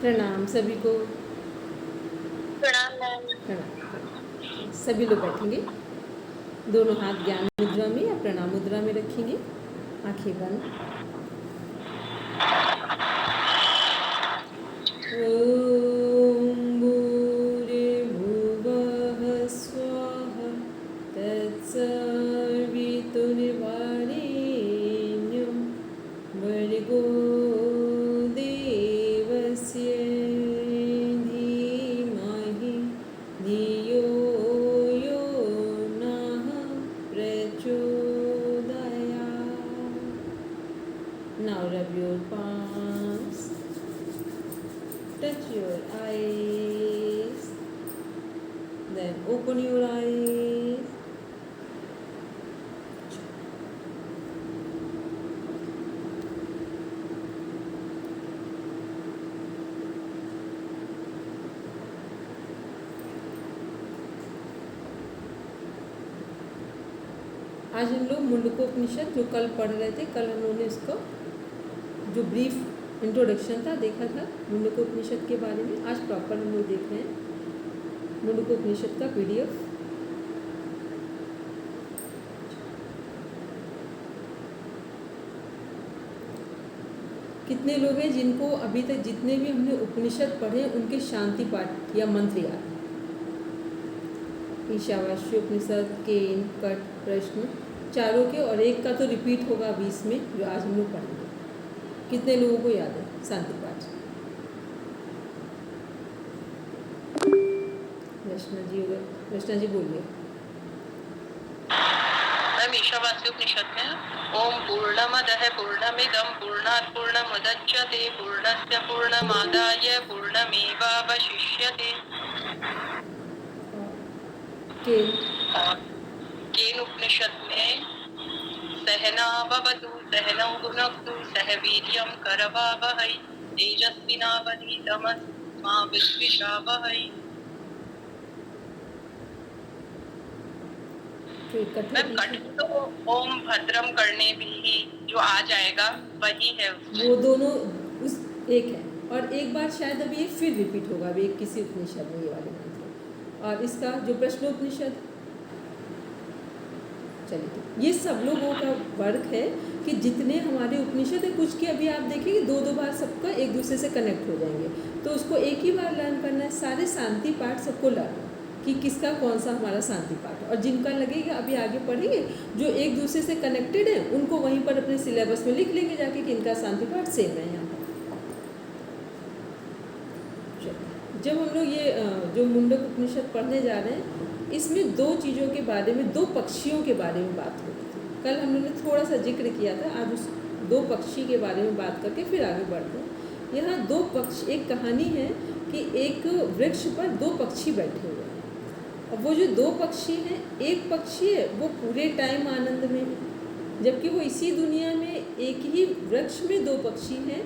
प्रणाम सभी को। प्रणाम मैम। प्रणाम। सभी लोग बैठेंगे, दोनों हाथ ज्ञान मुद्रा में या प्रणाम मुद्रा में रखेंगे, आंखें बंद। ओम भूर्भुवः स्वः तत्सवितुर्वरेण्यं भर्गो देवस्य धीमहि धियो यो नः प्रचोदयात्। Now rub your palms, touch your eyes, then open your eyes. आज हम लोग मुंडकोपनिषद जो कल पढ़ रहे थे, कल हम लोगों ने इसको जो ब्रीफ इंट्रोडक्शन था देखा था मुंडकोपनिषद के बारे में। आज प्रॉपर हम लोग देख रहे हैं मुंडकोपनिषद का PDF। कितने लोग हैं जिनको अभी तक जितने भी हमने उपनिषद पढ़े उनके शांति पाठ या मंत्र याद है? ईशावास्योपनिषद, केन, कट, प्रश्न, चारों के, और एक का तो रिपीट होगा अभी इसमें जो आज हम लोग पढ़ेंगे। कितने लोगों को याद है शांति पाठ? रचना जी बोलिए। मैम ईशावास्योपनिषद में ओम पूर्णमदः पूर्णमिदं पूर्णात् पूर्णमुदच्यते पूर्णस्य पूर्णमादाय पूर्णमेवावशिष्यते। केन उपनिषद में सहनाववतु सहनौ भुनक्तु सह वीर्यं करवावहै तेजस्विनावधीतमस्तु मा विद्विषावहै। मैम कठिन तो ओम भद्रम करने भी ही जो आ जाएगा वही है उसमें। वो दोनों उस एक है, और एक बार शायद अभी ये फिर रिपीट होगा अभी एक किसी उपनिषद में ये वाले मंत्र। और इसका जो प्रश्नोपनिषद, चलिए ये सब लोगों का वर्क है कि जितने हमारे उपनिषद है, कुछ के अभी आप देखेंगे दो बार सबका एक दूसरे से कनेक्ट हो जाएंगे, तो उसको एक ही बार लर्न करना है। सारे शांति पाठ सबको लर्न कि किसका कौन सा हमारा शांति पाठ, और जिनका लगेगा अभी आगे पढ़ेंगे जो एक दूसरे से कनेक्टेड है उनको वहीं पर अपने सिलेबस में लिख लेंगे जाके कि इनका शांति पाठ सेम है यहाँ पर। जब हम लोग ये जो मुंडक उपनिषद पढ़ने जा रहे हैं, इसमें दो चीज़ों के बारे में, दो पक्षियों के बारे में बात हो रही थी। कल हम लोगों ने थोड़ा सा जिक्र किया था, आज उस दो पक्षी के बारे में बात करके फिर आगे बढ़ते हैं। यहाँ दो पक्षी, एक कहानी है कि एक वृक्ष पर दो पक्षी बैठे हुए हैं, और वो जो दो पक्षी हैं, एक पक्षी है वो पूरे टाइम आनंद में है, जबकि वो इसी दुनिया में एक ही वृक्ष में दो पक्षी हैं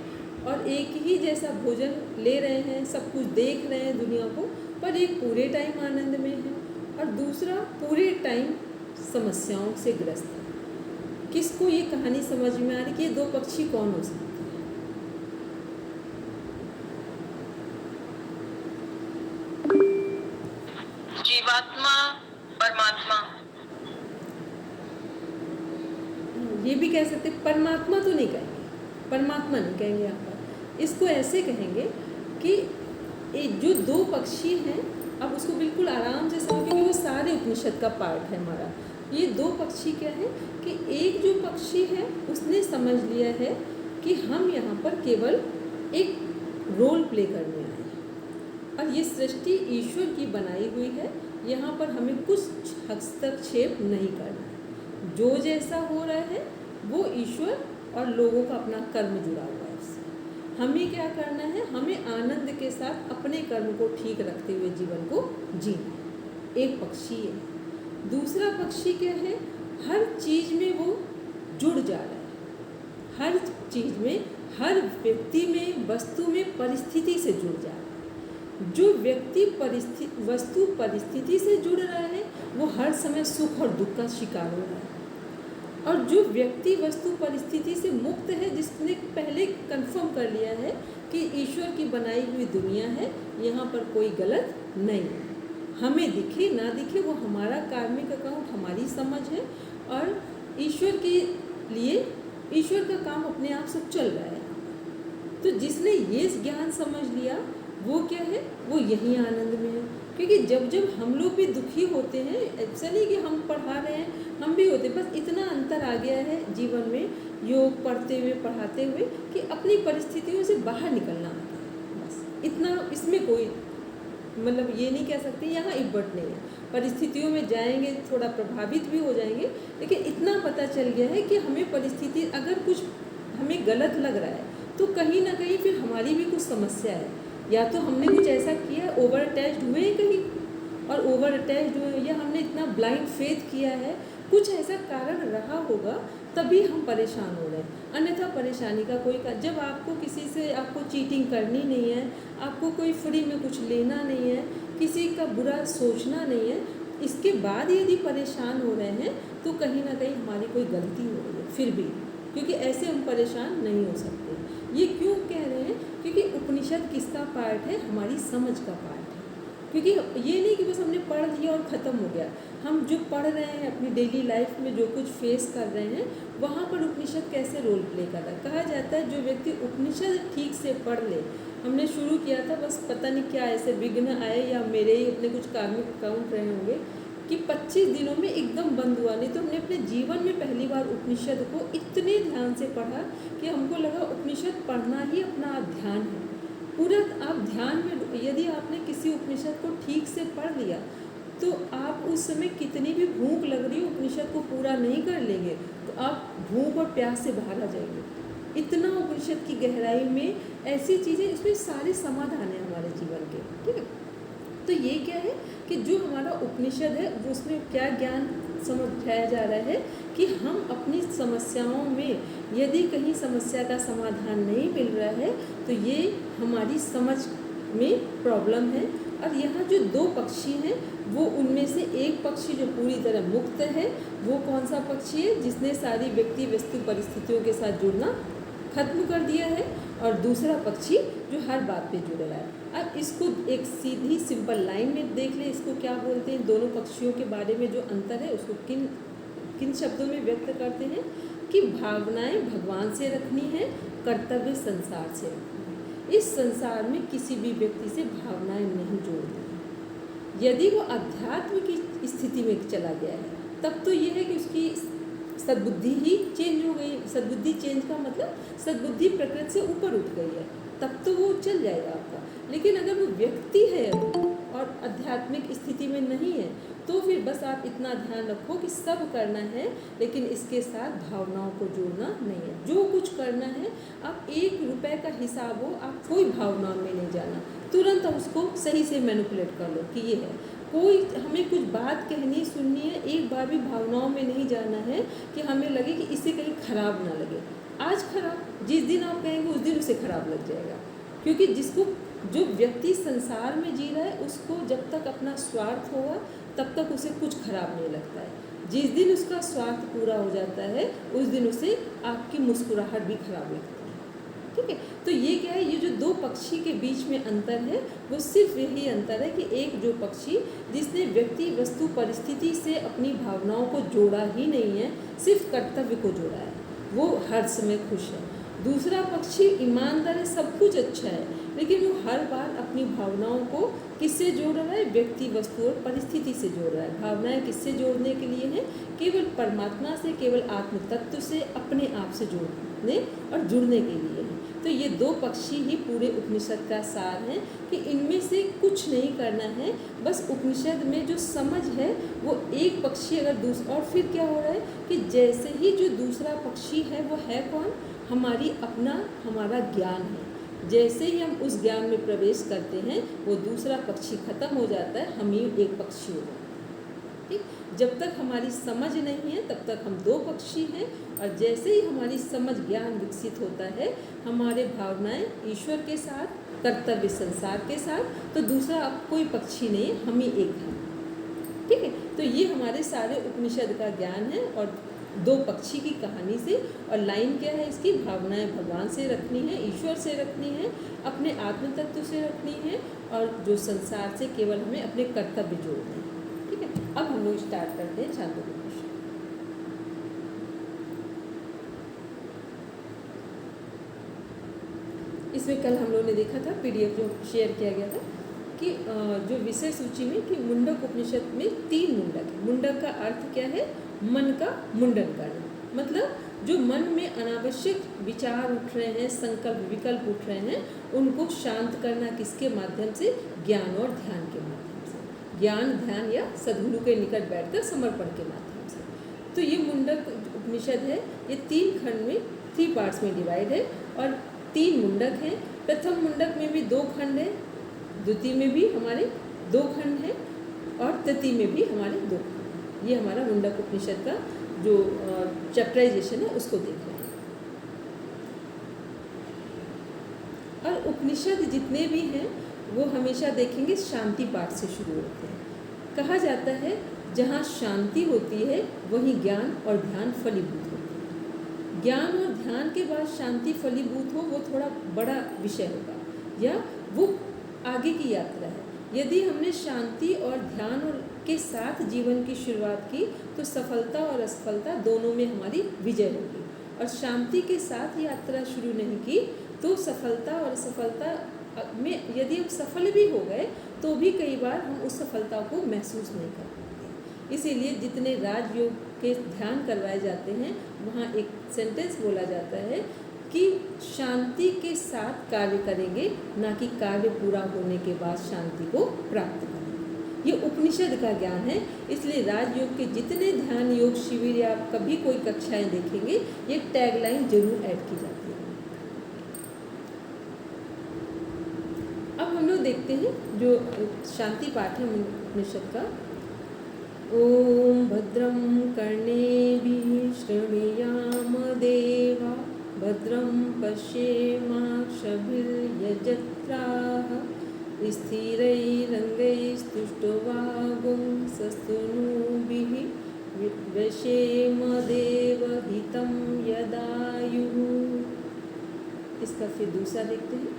और एक ही जैसा भोजन ले रहे हैं, सब कुछ देख रहे हैं दुनिया को, पर एक पूरे टाइम आनंद में है और दूसरा पूरे टाइम समस्याओं से ग्रस्त है। किसको ये कहानी समझ में आ रही कि ये दो पक्षी कौन हो सकते हैं? जीवात्मा, परमात्मा। ये भी कह सकते, परमात्मा तो नहीं कहेंगे, परमात्मा नहीं कहेंगे यहाँ पर। इसको ऐसे कहेंगे कि जो दो पक्षी हैं, अब उसको बिल्कुल आराम से समझो क्योंकि वो सारे उपनिषद का पार्ट है हमारा। ये दो पक्षी क्या है कि एक जो पक्षी है उसने समझ लिया है कि हम यहाँ पर केवल एक रोल प्ले करने आए हैं और ये सृष्टि ईश्वर की बनाई हुई है, यहाँ पर हमें कुछ हस्तक्षेप नहीं करना है। जो जैसा हो रहा है वो ईश्वर और लोगों का अपना कर्म जुड़ा हुआ है उससे। हमें क्या करना है, हमें आनंद के साथ अपने कर्म को ठीक रखते हुए जीवन को जीना है। एक पक्षी है। दूसरा पक्षी क्या है, हर चीज़ में वो जुड़ जा रहा है, हर चीज़ में, हर व्यक्ति में, वस्तु में, परिस्थिति से जुड़ जा रहा है। जो व्यक्ति वस्तु परिस्थिति से जुड़ रहा है वो हर समय सुख और दुख का शिकार हो रहा है, और जो व्यक्ति वस्तु परिस्थिति से मुक्त है, जिसने पहले कंफर्म कर लिया है कि ईश्वर की बनाई हुई दुनिया है, यहाँ पर कोई गलत नहीं है, हमें दिखे ना दिखे वो हमारा कार्मिक अकाउंट, हमारी समझ है, और ईश्वर के लिए ईश्वर का काम अपने आप सब चल रहा है। तो जिसने ये ज्ञान समझ लिया वो क्या है, वो यही आनंद में है। क्योंकि जब जब हम लोग भी दुखी होते हैं, ऐसा नहीं कि हम पढ़ा रहे हैं, हम भी होते, बस इतना अंतर आ गया है जीवन में योग पढ़ते हुए पढ़ाते हुए कि अपनी परिस्थितियों से बाहर निकलना आता है, बस इतना। इसमें कोई मतलब ये नहीं कह सकते यहाँ इब्बट नहीं है, परिस्थितियों में जाएंगे थोड़ा प्रभावित भी हो जाएंगे, लेकिन इतना पता चल गया है कि हमें परिस्थिति अगर कुछ हमें गलत लग रहा है तो कहीं ना कहीं फिर हमारी भी कुछ समस्या है, या तो हमने कुछ ऐसा किया, ओवर अटैच्ड हुए हैं कहीं, और ओवर अटैच्ड हुए, या हमने इतना ब्लाइंड फेथ किया है, कुछ ऐसा कारण रहा होगा तभी हम परेशान हो रहे हैं। अन्यथा परेशानी का कोई जब आपको किसी से आपको चीटिंग करनी नहीं है, आपको कोई फ्री में कुछ लेना नहीं है, किसी का बुरा सोचना नहीं है, इसके बाद यदि परेशान हो रहे हैं तो कहीं ना कहीं हमारी कोई गलती हो रही है फिर भी, क्योंकि ऐसे हम परेशान नहीं हो सकते। ये क्यों कह रहे हैं? क्योंकि उपनिषद किसका पार्ट है? हमारी समझ का पार्ट है। क्योंकि ये नहीं कि बस हमने पढ़ लिया और ख़त्म हो गया, हम जो पढ़ रहे हैं अपनी डेली लाइफ में जो कुछ फेस कर रहे हैं, वहाँ पर उपनिषद कैसे रोल प्ले कर रहा है। कहा जाता है जो व्यक्ति उपनिषद ठीक से पढ़ ले, हमने शुरू किया था, बस पता नहीं क्या ऐसे विघ्न आए या मेरे ही अपने कुछ कार्मिक अकाउंट रहे होंगे कि 25 दिनों में एकदम बंद हुआ। नहीं तो हमने अपने जीवन में पहली बार उपनिषद को इतने ध्यान से पढ़ा कि हमको लगा उपनिषद पढ़ना ही अपना ध्यान है। पूरा आप ध्यान में, यदि आपने किसी उपनिषद को ठीक से पढ़ लिया तो आप उस समय कितनी भी भूख लग रही हो, उपनिषद को पूरा नहीं कर लेंगे तो आप भूख और प्यास से बाहर आ जाएंगे। इतना उपनिषद की गहराई में ऐसी चीज़ें, इसमें सारे समाधान हैं हमारे जीवन के, ठीक है। तो ये क्या है कि जो हमारा उपनिषद है वो उसमें क्या ज्ञान समझाया जा रहा है कि हम अपनी समस्याओं में यदि कहीं समस्या का समाधान नहीं मिल रहा है तो ये हमारी समझ में प्रॉब्लम है। और यहाँ जो दो पक्षी हैं वो उनमें से एक पक्षी जो पूरी तरह मुक्त है, वो कौन सा पक्षी है? जिसने सारी व्यक्ति वस्तु परिस्थितियों के साथ जुड़ना खत्म कर दिया है, और दूसरा पक्षी जो हर बात पे जुड़ रहा है। अब इसको एक सीधी सिंपल लाइन में देख ले, इसको क्या बोलते हैं, दोनों पक्षियों के बारे में जो अंतर है उसको किन शब्दों में व्यक्त करते हैं कि भावनाएं भगवान से रखनी है, कर्तव्य संसार से रखनी है। इस संसार में किसी भी व्यक्ति से भावनाएं नहीं जोड़ती हैं। यदि वो अध्यात्म की स्थिति में चला गया है तब तो ये है कि उसकी सद्बुद्धि ही चेंज हो गई। सद्बुद्धि चेंज का मतलब सद्बुद्धि प्रकृति से ऊपर उठ गई है, तब तो वो चल जाएगा आपका। लेकिन अगर वो व्यक्ति है और आध्यात्मिक स्थिति में नहीं है तो फिर बस आप इतना ध्यान रखो कि सब करना है लेकिन इसके साथ भावनाओं को जोड़ना नहीं है। जो कुछ करना है, आप 1 रुपए का हिसाब हो, आप कोई भावनाओं में नहीं जाना, तुरंत आप उसको सही से मैनिपुलेट कर लो कि ये है। कोई हमें कुछ बात कहनी सुननी है, एक बार भी भावनाओं में नहीं जाना है कि हमें लगे कि इसे कहीं खराब ना लगे। आज खराब, जिस दिन आप कहेंगे उस दिन उसे खराब लग जाएगा। क्योंकि जो व्यक्ति संसार में जी रहा है उसको जब तक अपना स्वार्थ होगा तब तक उसे कुछ खराब नहीं लगता है। जिस दिन उसका स्वार्थ पूरा हो जाता है उस दिन उसे आपकी मुस्कुराहट भी खराब लगती है, ठीक है। तो ये क्या है, ये जो दो पक्षी के बीच में अंतर है वो सिर्फ यही अंतर है कि एक जो पक्षी जिसने व्यक्ति वस्तु परिस्थिति से अपनी भावनाओं को जोड़ा ही नहीं है, सिर्फ कर्तव्य को जोड़ा है, वो हर समय खुश है। दूसरा पक्षी ईमानदार है, सब कुछ अच्छा है, लेकिन वो हर बार अपनी भावनाओं को किससे जोड़ रहा है? व्यक्ति वस्तु और परिस्थिति से जोड़ रहा है। भावनाएं किससे जोड़ने के लिए हैं? केवल परमात्मा से, केवल आत्म तत्व से, अपने आप से जोड़ने और जुड़ने के लिए हैं। तो ये दो पक्षी ही पूरे उपनिषद का सार है कि इनमें से कुछ नहीं करना है, बस उपनिषद में जो समझ है वो एक पक्षी अगर दूसरा, और फिर क्या हो रहा है कि जैसे ही जो दूसरा पक्षी है वो है कौन? हमारा ज्ञान है। जैसे ही हम उस ज्ञान में प्रवेश करते हैं वो दूसरा पक्षी खत्म हो जाता है, हम ही एक पक्षी हो जाते हैं, ठीक। जब तक हमारी समझ नहीं है तब तक हम दो पक्षी हैं, और जैसे ही हमारी समझ ज्ञान विकसित होता है, हमारे भावनाएं ईश्वर के साथ, कर्तव्य संसार के साथ, तो दूसरा अब कोई पक्षी नहीं है, हम ही एक हैं। ठीक है, तो ये हमारे सारे उपनिषद का ज्ञान है। और दो पक्षी की कहानी से, और लाइन क्या है इसकी, भावनाएं भगवान से रखनी है, ईश्वर से रखनी है, अपने आत्म तत्व से रखनी है, और जो संसार से केवल हमें अपने कर्तव्य जोड़ने हैं। ठीक है, अब हम लोग स्टार्ट करते हैं छांदोग्योपनिषद। इसमें कल हम लोगों ने देखा था, पीडीएफ जो शेयर किया गया था, कि जो विषय सूची में कि मुंडक उपनिषद में 3 मुंडक है। मुंडक का अर्थ क्या है, मन का मुंडन करना, मतलब जो मन में अनावश्यक विचार उठ रहे हैं, संकल्प विकल्प उठ रहे हैं, उनको शांत करना किसके माध्यम से, ज्ञान और ध्यान के माध्यम से, ज्ञान ध्यान या सद्गुरु के निकट बैठकर समर्पण के माध्यम से। तो ये मुंडक उपनिषद है, ये 3 खंड में 3 पार्ट्स में डिवाइड है, और 3 मुंडक हैं। प्रथम मुंडक में भी 2 खंड है, द्वितीय में भी हमारे 2 खंड हैं, और तृतीय में भी हमारे 2 खंड हैं। ये हमारा मुंडक उपनिषद का जो चैप्टराइजेशन है उसको देख रहे हैं। और उपनिषद जितने भी हैं वो हमेशा देखेंगे शांति पाठ से शुरू होते हैं। कहा जाता है जहाँ शांति होती है वहीं ज्ञान और ध्यान फलीभूत होते हैं। ज्ञान और ध्यान के बाद शांति फलीभूत हो, वो थोड़ा बड़ा विषय होगा, या वो आगे की यात्रा है। यदि हमने शांति और ध्यान के साथ जीवन की शुरुआत की तो सफलता और असफलता दोनों में हमारी विजय होगी, और शांति के साथ यात्रा शुरू नहीं की तो सफलता और असफलता में यदि हम सफल भी हो गए तो भी कई बार हम उस सफलता को महसूस नहीं कर पाते। इसीलिए जितने राजयोग के ध्यान करवाए जाते हैं वहाँ एक सेंटेंस बोला जाता है कि शांति के साथ कार्य करेंगे, ना कि कार्य पूरा होने के बाद शांति को प्राप्त करेंगे। ये उपनिषद का ज्ञान है। इसलिए राजयोग के जितने ध्यान योग शिविर या आप कभी कोई कक्षाएं देखेंगे, ये टैगलाइन जरूर ऐड की जाती है। अब हम लोग देखते हैं जो शांति पाठ है उपनिषद का। ओम भद्रं कर्णेभिः शृणुयाम देवा, भद्रं पश्येमाक्षभिर्यजत्राः, स्थिरैरङ्गैस्तुष्टुवागुंसस्तनूभिः व्यशेम देवहितं यदायुः। इसका फिर दूसरा देखते हैं।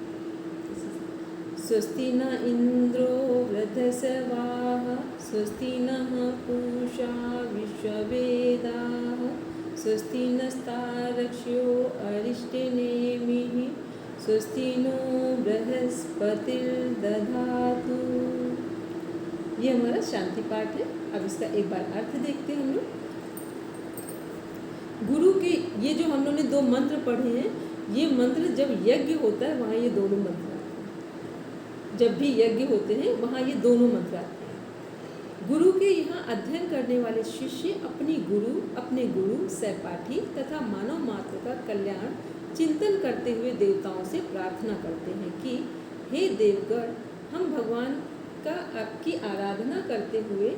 स्वस्ति न इंद्रो वृद्धसवाः, स्वस्ति नः पूषा विश्ववेदाः, स्वस्ति नस्तारक्ष्यो अरिष्टनेमिः, स्वस्ति नो बृहस्पतिर्दधातु। ये हमारा शांति पाठ है। अब इसका एक बार अर्थ देखते हैं हम लोग। गुरु के ये जो हम लोग ने 2 मंत्र पढ़े हैं, ये मंत्र जब यज्ञ होता है वहाँ ये दोनों मंत्र आते हैं। जब भी यज्ञ होते हैं वहाँ ये दोनों मंत्र आते हैं। गुरु के यहाँ अध्ययन करने वाले शिष्य अपने गुरु सहपाठी तथा मानव मात्र का कल्याण चिंतन करते हुए देवताओं से प्रार्थना करते हैं कि हे देवगण, हम भगवान की आराधना करते हुए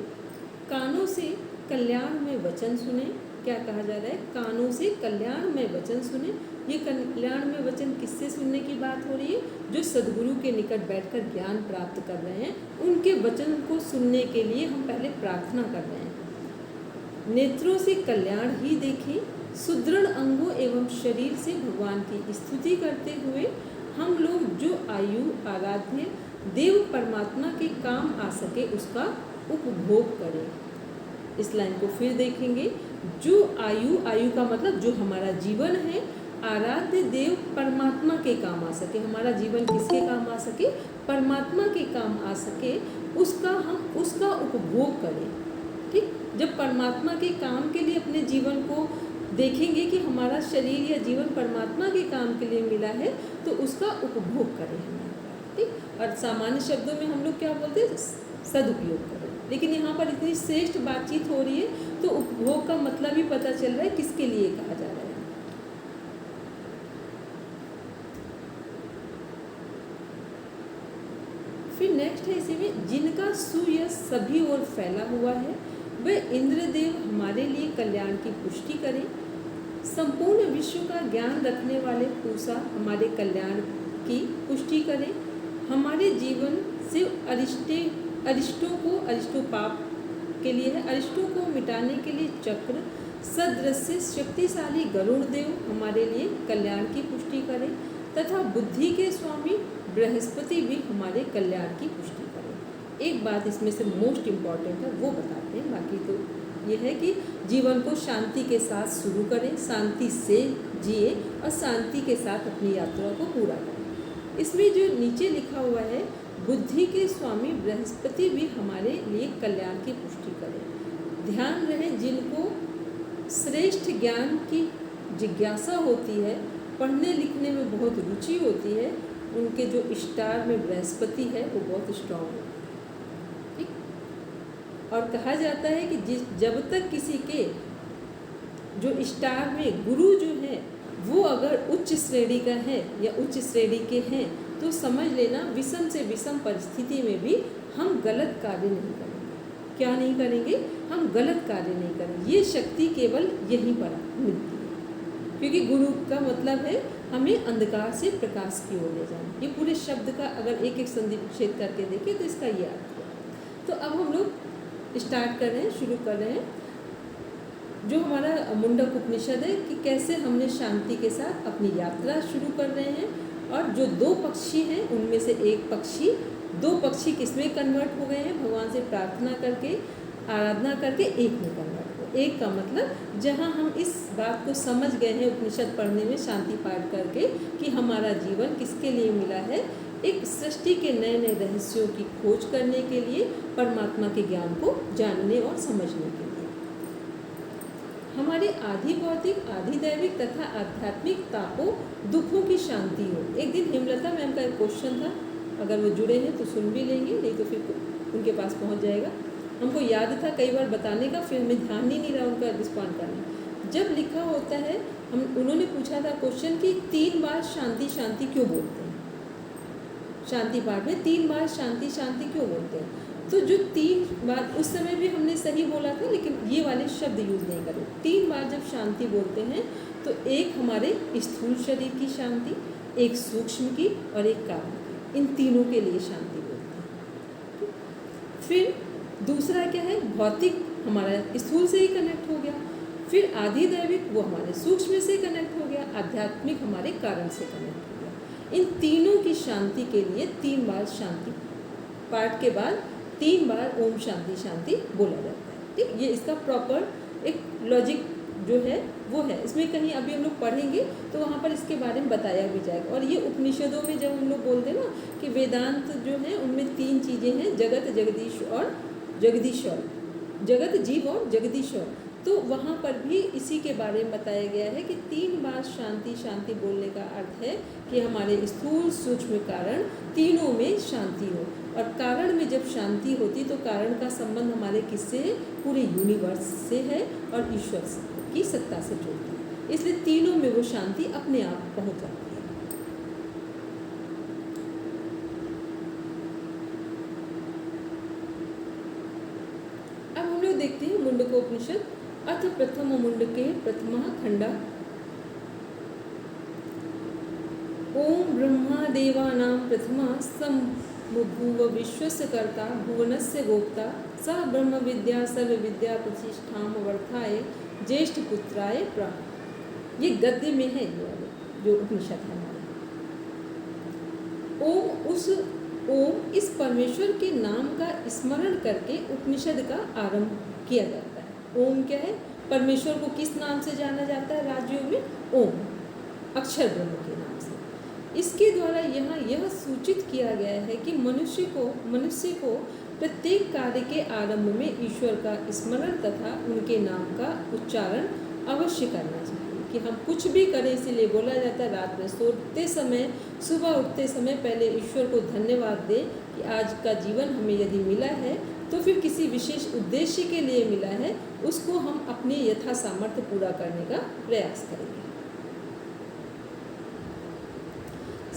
कानों से कल्याण में वचन सुने। क्या कहा जा रहा है? कानों से कल्याण में वचन सुने। ये कल्याण में वचन किससे सुनने की बात हो रही है? जो सद्गुरु के निकट बैठकर ज्ञान प्राप्त कर रहे हैं, उनके वचन को सुनने के लिए हम पहले प्रार्थना कर रहे हैं। नेत्रों से कल्याण ही देखें। सुदृढ़ अंगों एवं शरीर से भगवान की स्तुति करते हुए हम लोग जो आयु आराध्य देव परमात्मा के काम आ सके उसका उपभोग करें। इस लाइन को फिर देखेंगे। जो आयु का मतलब जो हमारा जीवन है, आराध्य देव परमात्मा के काम आ सके। हमारा जीवन किसके काम आ सके? परमात्मा के काम आ सके, उसका उपभोग करें। ठीक, जब परमात्मा के काम के लिए अपने जीवन को देखेंगे कि हमारा शरीर या जीवन परमात्मा के काम के लिए मिला है, तो उसका उपभोग करें हम। ठीक, और सामान्य शब्दों में हम लोग क्या बोलते हैं? सदुपयोग करें। लेकिन यहाँ पर इतनी श्रेष्ठ बातचीत हो रही है तो उपभोग का मतलब ही पता चल रहा है किसके लिए कहा जा रहा है। फिर नेक्स्ट है इसी में, जिनका सुयश सभी ओर फैला हुआ है वे इंद्रदेव हमारे लिए कल्याण की पुष्टि करें। संपूर्ण विश्व का ज्ञान रखने वाले पूषा हमारे कल्याण की पुष्टि करें। हमारे जीवन से अरिष्टों पाप के लिए है, अरिष्टों को मिटाने के लिए चक्र सदृश्य शक्तिशाली गरुड़ देव हमारे लिए कल्याण की पुष्टि करें तथा बुद्धि के स्वामी बृहस्पति भी हमारे कल्याण की पुष्टि करें। एक बात इसमें से मोस्ट इम्पॉर्टेंट है वो बताते हैं, बाकी तो ये है कि जीवन को शांति के साथ शुरू करें, शांति से जिए और शांति के साथ अपनी यात्रा को पूरा करें। इसमें जो नीचे लिखा हुआ है, बुद्धि के स्वामी बृहस्पति भी हमारे लिए कल्याण की पुष्टि करें। ध्यान रहे, जिनको श्रेष्ठ ज्ञान की जिज्ञासा होती है, पढ़ने लिखने में बहुत रुचि होती है, उनके जो स्टार में बृहस्पति है वो बहुत स्ट्रांग है। ठीक। और कहा जाता है कि जब तक किसी के जो स्टार में गुरु जो है वो अगर उच्च श्रेणी का है या उच्च श्रेणी के हैं तो समझ लेना विषम से विषम परिस्थिति में भी हम गलत कार्य नहीं करेंगे। क्या नहीं करेंगे? हम गलत कार्य नहीं करेंगे। ये शक्ति केवल यहीं पर मिलती है, क्योंकि गुरु का मतलब है हमें अंधकार से प्रकाश की ओर ले जाना। ये पूरे शब्द का अगर एक एक संधि विच्छेद करके देखें तो इसका ये अर्थ है। तो अब हम लोग स्टार्ट कर रहे हैं, शुरू कर रहे हैं जो हमारा मुंडक उपनिषद है कि कैसे हमने शांति के साथ अपनी यात्रा शुरू कर रहे हैं। और जो दो पक्षी हैं उनमें से दो पक्षी किसमें कन्वर्ट हो गए हैं? भगवान से प्रार्थना करके, आराधना करके एक में कन्वर्ट हो। एक का मतलब जहाँ हम इस बात को समझ गए हैं उपनिषद पढ़ने में, शांति पाठ करके, कि हमारा जीवन किसके लिए मिला है, एक सृष्टि के नए नए रहस्यों की खोज करने के लिए, परमात्मा के ज्ञान को जानने और समझने के लिए। हमारे आधि भौतिक, आधि दैविक तथा आध्यात्मिक तापों, दुखों की शांति हो। एक दिन हेमलता मैम का एक क्वेश्चन था, अगर वो जुड़े हैं तो सुन भी लेंगे, नहीं तो फिर उनके पास पहुंच जाएगा। हमको याद था कई बार बताने का, फिर हमें ध्यान ही नहीं रहा उनका रिस्पॉन्ड करना। जब लिखा होता है, उन्होंने पूछा था क्वेश्चन कि 3 बार शांति शांति क्यों बोलते हैं? शांति पाठ में 3 बार शांति शांति क्यों बोलते हैं? तो जो 3 बार, उस समय भी हमने सही बोला था, लेकिन ये वाले शब्द यूज़ नहीं करें। 3 बार जब शांति बोलते हैं तो एक हमारे स्थूल शरीर की शांति, एक सूक्ष्म की और एक कारण की, इन तीनों के लिए शांति बोलते हैं। फिर दूसरा क्या है? भौतिक हमारा स्थूल से ही कनेक्ट हो गया, फिर आदि दैविक वो हमारे सूक्ष्म से कनेक्ट हो गया, आध्यात्मिक हमारे कारण से कनेक्ट हो गया। इन तीनों की शांति के लिए 3 बार शांति पाठ के बाद 3 बार ओम शांति शांति बोला जाता है। ठीक, ये इसका प्रॉपर एक लॉजिक जो है वो है। इसमें कहीं अभी हम लोग पढ़ेंगे तो वहाँ पर इसके बारे में बताया भी जाएगा। और ये उपनिषदों में जब हम लोग बोलते हैं ना कि वेदांत जो है उनमें 3 चीज़ें हैं, जगत, जगदीश और जगदीश्वर, जगत, जीव और जगदीश्वर। तो वहाँ पर भी इसी के बारे में बताया गया है कि 3 बार शांति शांति बोलने का अर्थ है कि हमारे स्थूल सूक्ष्म कारण तीनों में शांति हो। और कारण में जब शांति होती तो कारण का संबंध हमारे किससे है? पूरे यूनिवर्स से है और ईश्वर की सत्ता से जुड़ती है। इसलिए तीनों में वो शांति अपने आप पहुँच जाती है। अब हम लोग देखते हैं मुंडकोपनिषद। अथ प्रथम मुंडके प्रथमः खंडः। ओम ब्रह्मा देवानां प्रथमः सम्बभूव विश्वस्य कर्ता भुवनस्य गोप्ता स ब्रह्म विद्या सर्व विद्या प्रतिष्ठां वर्धाय ज्येष्ठ पुत्राय प्राह। ये गद्य में है, ये वाले जो उपनिषद है हमारे। ओम इस परमेश्वर के नाम का स्मरण करके उपनिषद का आरंभ किया जाता है। ओम क्या है? परमेश्वर को किस नाम से जाना जाता है राजयोग में? ओम, अक्षर ब्रह्म के नाम से। इसके द्वारा यहाँ यह सूचित किया गया है कि मनुष्य को प्रत्येक कार्य के आरंभ में ईश्वर का स्मरण तथा उनके नाम का उच्चारण अवश्य करना चाहिए। कि हम कुछ भी करें, इसीलिए बोला जाता है रात में सोते समय, सुबह उठते समय पहले ईश्वर को धन्यवाद दें कि आज का जीवन हमें यदि मिला है तो फिर किसी विशेष उद्देश्य के लिए मिला है, उसको हम अपने यथा सामर्थ्य पूरा करने का प्रयास करेंगे।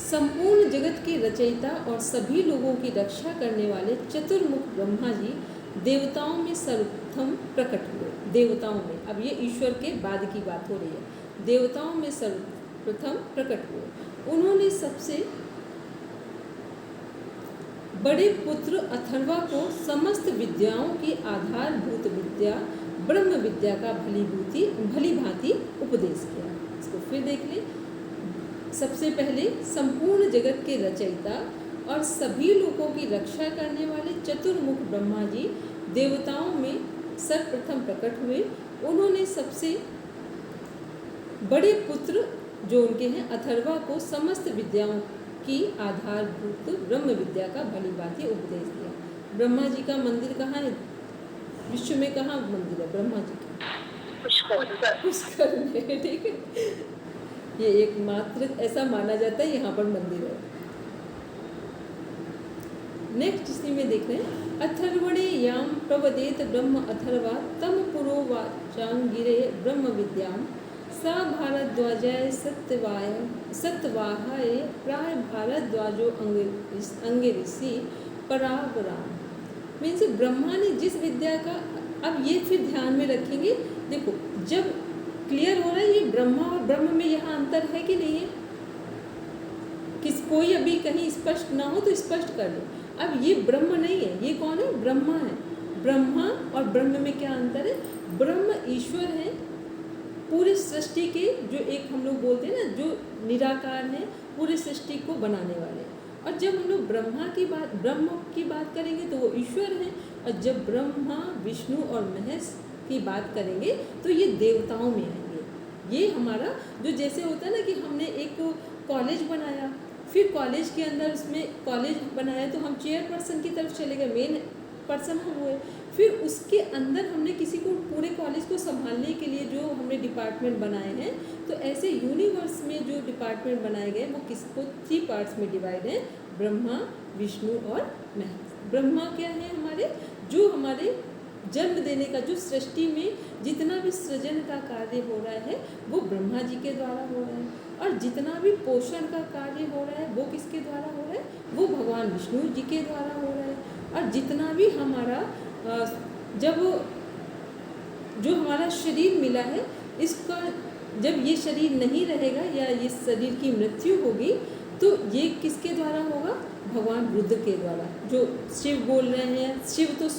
संपूर्ण जगत के रचयिता और सभी लोगों की रक्षा करने वाले चतुर्मुख ब्रह्मा जी देवताओं में सर्वप्रथम प्रकट हुए। देवताओं में, अब ये ईश्वर के बाद की बात हो रही है। देवताओं में सर्वप्रथम प्रकट हुए। उन्होंने सबसे बड़े पुत्र अथर्वा को समस्त विद्याओं की आधारभूत विद्या ब्रह्म विद्या का भली भांति उपदेश किया। इसको फिर देख लें। सबसे पहले संपूर्ण जगत के रचयिता और सभी लोगों की रक्षा करने वाले चतुर्मुख ब्रह्मा जी देवताओं में सर्वप्रथम प्रकट हुए। उन्होंने सबसे बड़े पुत्र जो उनके हैं अथर्वा को समस्त विद्याओं की आधारभूत ब्रह्म विद्या का भली भांति उपदेश दिया। ब्रह्मा जी का मंदिर कहाँ है? विश्व में कहाँ मंदिर है ब्रह्मा जी का? पुष्कर में, ठीक है। ये एकमात्र ऐसा माना जाता है यहाँ पर मंदिर है। नेक्स्ट इसी में देख रहे हैं। अथर्वणे याम प्रवदेत ब्रह्म अथर्वा तम पुरोवाचांगिरे ब्रह्म विद्याम सा भारद्वाजाय सत्यवाहाय प्राय भारद्वाजो अंगे ऋषि परावराम। मीन्स ब्रह्मा ने जिस विद्या का, अब ये फिर ध्यान में रखेंगे। देखो जब क्लियर हो रहा है ये ब्रह्मा और ब्रह्म में यहाँ अंतर है कि नहीं है, कोई अभी कहीं स्पष्ट ना हो तो स्पष्ट कर लो। अब ये ब्रह्म नहीं है, ये कौन है? ब्रह्मा है। ब्रह्मा और ब्रह्म में क्या अंतर है? ब्रह्म ईश्वर है पूरी सृष्टि के, जो एक हम लोग बोलते हैं ना, जो निराकार है, पूरी सृष्टि को बनाने वाले। और जब हम लोग ब्रह्म की बात करेंगे तो वो ईश्वर है। और जब ब्रह्मा विष्णु और महेश की बात करेंगे तो ये देवताओं में आएंगे। ये हमारा जो जैसे होता है ना कि हमने एक कॉलेज बनाया, फिर कॉलेज के अंदर उसमें कॉलेज बनाया तो हम चेयरपर्सन की तरफ चले गए, मेन पर्सन हम हुए। फिर उसके अंदर हमने किसी को पूरे कॉलेज को संभालने के लिए जो हमने डिपार्टमेंट बनाए हैं, तो ऐसे यूनिवर्स में जो डिपार्टमेंट बनाए गए वो किसको 3 पार्ट्स में डिवाइड है, ब्रह्मा विष्णु और महेश। ब्रह्मा क्या है? जो हमारे जन्म देने का, जो सृष्टि में जितना भी सृजन का कार्य हो रहा है वो ब्रह्मा जी के द्वारा हो रहा है। और जितना भी पोषण का कार्य हो रहा है वो किसके द्वारा हो रहा है? वो भगवान विष्णु जी के द्वारा हो रहा है। और जितना भी हमारा जो हमारा शरीर मिला है, इसका जब ये शरीर नहीं रहेगा या ये शरीर की मृत्यु होगी तो ये किसके द्वारा होगा? भगवान रुद्र के द्वारा। जो शिव बोल रहे हैं, शिव तो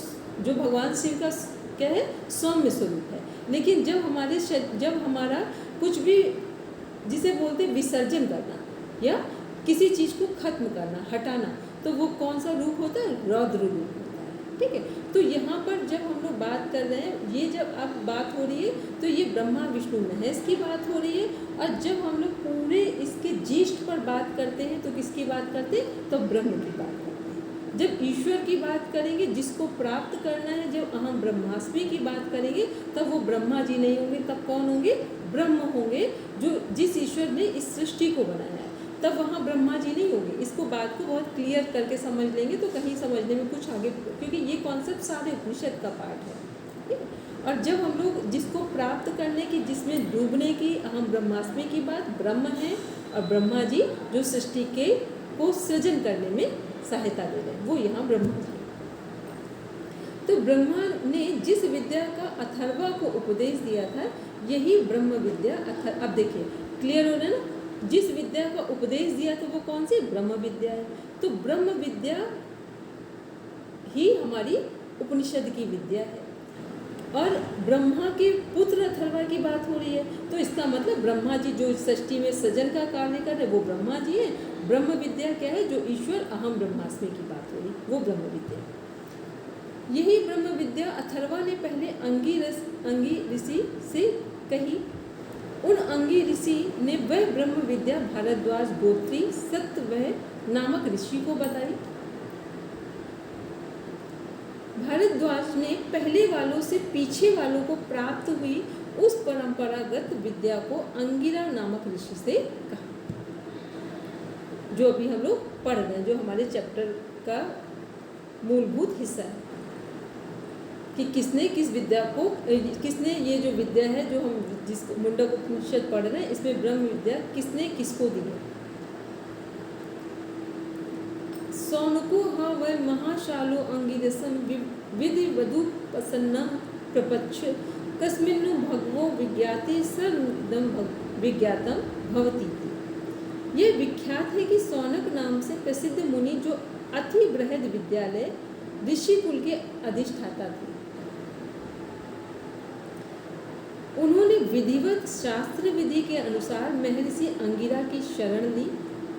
जो भगवान शिव का क्या है? सौम्य स्वरूप है। लेकिन जब हमारा कुछ भी जिसे बोलते विसर्जन करना या किसी चीज़ को खत्म करना, हटाना, तो वो कौन सा रूप होता है? रौद्र रूप होता है। ठीक है। तो यहाँ पर जब हम लोग बात कर रहे हैं, ये जब अब बात हो रही है तो ये ब्रह्मा विष्णु महेश की बात हो रही है। और जब हम लोग पूरे इसके जीष्ट पर बात करते हैं तो किसकी बात करते हैं? तो ब्रह्म की बात करते हैं। जब ईश्वर की बात करेंगे, जिसको प्राप्त करना है, जब अहम ब्रह्मास्मि की बात करेंगे तब वो ब्रह्मा जी नहीं होंगे, तब कौन होंगे? ब्रह्म होंगे। जिस ईश्वर ने इस सृष्टि को बनाया है, तब वहाँ ब्रह्मा जी नहीं होंगे। इसको बात को बहुत क्लियर करके समझ लेंगे तो कहीं समझने में कुछ आगे, क्योंकि ये कॉन्सेप्ट सारे उपनिषद का पार्ट है। ठीक है। और जब हम लोग जिसको प्राप्त करने की, जिसमें डूबने की, अहम ब्रह्मास्मि की बात, ब्रह्म है। और ब्रह्मा जी जो सृष्टि को सृजन करने में सहायता दे रहे हैं, वो यहाँ ब्रह्मा जी। तो ब्रह्मा ने जिस विद्या का अथर्वा को उपदेश दिया था, यही ब्रह्म विद्या अब देखिए क्लियर हो रहा है ना। जिस विद्या का उपदेश दिया था वो कौन सी? ब्रह्म विद्या है। तो ब्रह्म विद्या ही हमारी उपनिषद की विद्या है। और ब्रह्मा के पुत्र अथर्वा की बात हो रही है, तो इसका मतलब ब्रह्मा जी जो सृष्टि में सृजन का कार्य कर रहे, वो ब्रह्मा जी हैं। ब्रह्म विद्या क्या है? जो ईश्वर अहम ब्रह्मास्मि की बात हो रही, वो ब्रह्म विद्या। यही ब्रह्म विद्या अथर्वा ने पहले अंगी ऋषि से कही। उन अंगी ऋषि ने वह ब्रह्म विद्या भारद्वाज गोत्री सत्यवह नामक ऋषि को बताई। भारद्वाज ने पहले वालों से पीछे वालों को प्राप्त हुई उस परंपरागत विद्या को अंगिरा नामक ऋषि से कहा, जो अभी हम लोग पढ़ रहे हैं, जो हमारे चैप्टर का मूलभूत हिस्सा है कि किसने किस विद्या को, किसने ये जो विद्या है जो हम जिस मुंडक उपनिषद पढ़ रहे हैं, इसमें ब्रह्म विद्या किसने किसको दी है। सौनको हाँ वह महाशालो अंगिरसम विधि वधु प्रसन्न प्रपच्छ कस्मिन्नु भगवो विज्ञाते सर्वदम विज्ञातम भवती। ये विख्यात है कि सौनक नाम से प्रसिद्ध मुनि जो अति बृहद विद्यालय ऋषिकुल के अधिष्ठाता थे। उन्होंने विधिवत शास्त्र विधि के अनुसार महर्षि अंगिरा की शरण ली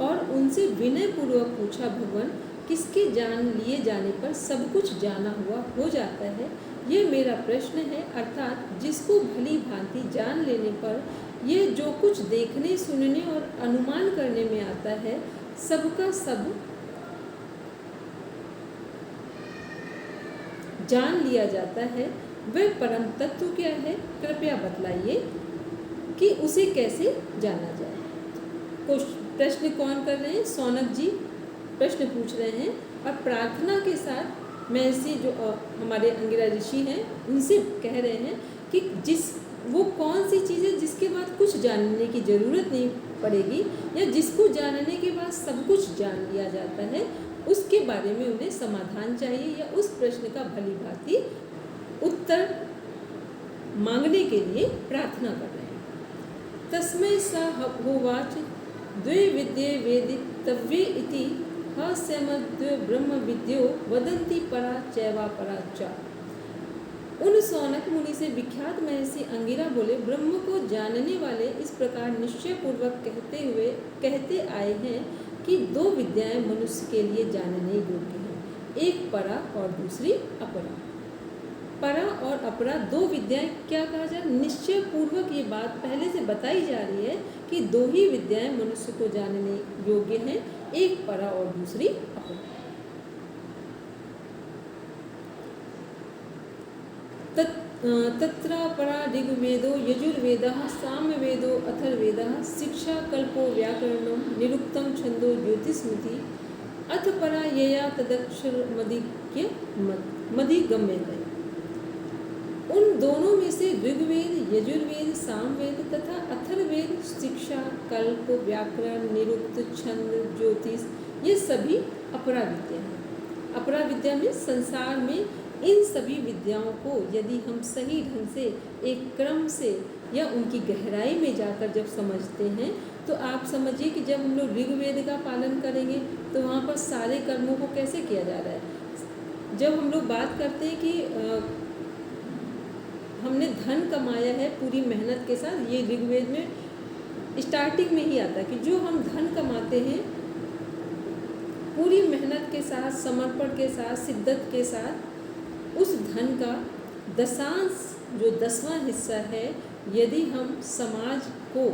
और उनसे विनय पूर्वक पूछा, भगवान, किसके जान लिए जाने पर सब कुछ जाना हुआ हो जाता है? ये मेरा प्रश्न है। अर्थात जिसको भली भांति जान लेने पर ये जो कुछ देखने, सुनने और अनुमान करने में आता है, सबका सब जान लिया जाता है, वह परम तत्व क्या है? कृपया बतलाइए कि उसे कैसे जाना जाए। प्रश्न कौन कर रहे हैं? सौनक जी प्रश्न पूछ रहे हैं और प्रार्थना के साथ महर्षि जो हमारे अंगिरा ऋषि हैं उनसे कह रहे हैं कि वो कौन सी चीज़ है जिसके बाद कुछ जानने की ज़रूरत नहीं पड़ेगी, या जिसको जानने के बाद सब कुछ जान लिया जाता है, उसके बारे में उन्हें समाधान चाहिए, या उस प्रश्न का भली भांति उत्तर मांगने के लिए प्रार्थना कर रहे हैं। तस्मै सा होवाच द्वे विद्ये वेदितव्ये इति हस्यमद्वे ब्रह्म विद्यो वदन्ति परा चैवा परा च। उन सौनक मुनि से विख्यात महर्षि अंगिरा बोले, ब्रह्म को जानने वाले इस प्रकार निश्चय पूर्वक कहते आए हैं कि दो विद्याएं मनुष्य के लिए जानने योग्य हैं, एक परा और दूसरी अपरा। परा और अपरा दो विद्याएं क्या कहा जाए? निश्चय पूर्वक ये बात पहले से बताई जा रही है कि दो ही विद्याएं मनुष्य को जानने योग्य हैं, एक परा और दूसरी अपरा। तत्र परा ऋग्वेदो यजुर्वेदः सामवेदो अथर्वेदः शिक्षा कल्पो व्याकरणं निरुक्तं छंदो ज्योतिस्मृति अथ परा यया तदक्षर मधिगम्यते। उन दोनों में से ऋग्वेद, यजुर्वेद, सामवेद तथा अथर्वेद शिक्षा, कल्प, व्याकरण, निरुक्त, छंद, ज्योतिष ये सभी अपरा विद्या हैं। अपरा विद्या में संसार में इन सभी विद्याओं को यदि हम सही ढंग से एक क्रम से या उनकी गहराई में जाकर जब समझते हैं तो आप समझिए कि जब हम लोग ऋग्वेद का पालन करेंगे तो वहाँ पर सारे कर्मों को कैसे किया जा रहा है। जब हम लोग बात करते हैं कि हमने धन कमाया है पूरी मेहनत के साथ, ये ऋग्वेद में स्टार्टिंग में ही आता है कि जो हम धन कमाते हैं पूरी मेहनत के साथ, समर्पण के साथ, शिद्दत के साथ, उस धन का दशांश जो 10वां हिस्सा है यदि हम समाज को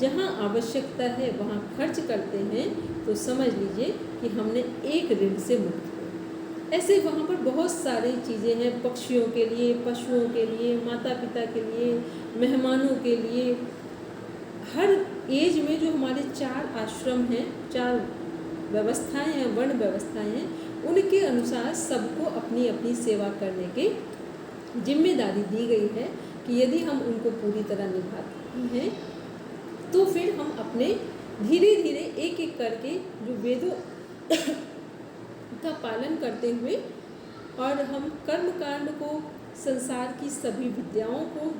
जहाँ आवश्यकता है वहाँ खर्च करते हैं तो समझ लीजिए कि हमने एक ऋण से मुक्त हो। ऐसे वहाँ पर बहुत सारी चीज़ें हैं, पक्षियों के लिए, पशुओं के लिए, माता पिता के लिए, मेहमानों के लिए। हर एज में जो हमारे 4 आश्रम हैं, 4 व्यवस्थाएं हैं, वर्ण व्यवस्थाएं हैं, उनके अनुसार सबको अपनी अपनी सेवा करने की जिम्मेदारी दी गई है कि यदि हम उनको पूरी तरह निभाते हैं तो फिर हम अपने धीरे धीरे एक एक करके जो वेदों का पालन करते हुए और हम कर्म कांड को, संसार की सभी विद्याओं को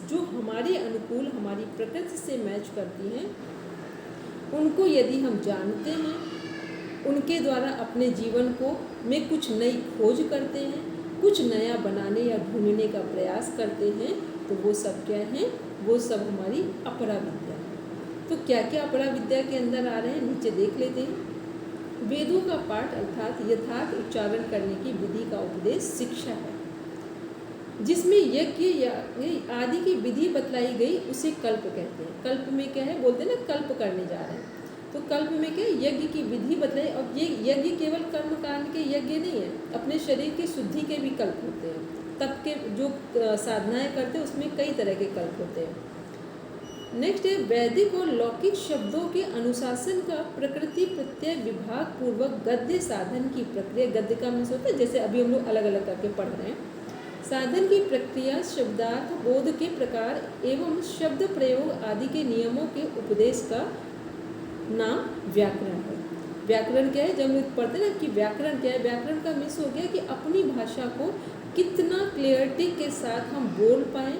जो हमारे अनुकूल, हमारी प्रकृति से मैच करती हैं, उनको यदि हम जानते हैं, उनके द्वारा अपने जीवन को में कुछ नई खोज करते हैं, कुछ नया बनाने या ढूंढने का प्रयास करते हैं, तो वो सब क्या हैं? वो सब हमारी अपरा विद्या है। तो क्या क्या अपरा विद्या के अंदर आ रहे हैं नीचे देख लेते हैं। वेदों का पाठ अर्थात यथार्थ उच्चारण करने की विधि का उपदेश शिक्षा है, जिसमें यज्ञ आदि की विधि बतलाई गई, उसे कल्प कहते हैं। कल्प में क्या है? बोलते हैं ना कल्प करने जा रहे हैं, तो कल्प में क्या है? यज्ञ की विधि बतलाई। और ये यज्ञ केवल कर्म कांड के यज्ञ नहीं है, अपने शरीर की शुद्धि के भी कल्प होते हैं। तब के जो साधनाएं करते हैं उसमें कई तरह के कल्प होते हैं। नेक्स्ट है वैदिक और लौकिक शब्दों के अनुशासन का प्रकृति प्रत्यय विभाग पूर्वक गद्य साधन की प्रक्रिया। गद्य का मीन्स होता है जैसे अभी हम लोग अलग अलग करके पढ़ रहे हैं। साधन की प्रक्रिया, शब्दार्थ बोध के प्रकार एवं शब्द प्रयोग आदि के नियमों के उपदेश का नाम व्याकरण है। व्याकरण क्या है? जब हम पढ़ते हैं ना कि व्याकरण क्या है, व्याकरण का मीन्स हो गया कि अपनी भाषा को कितना क्लियरिटी के साथ हम बोल पाएँ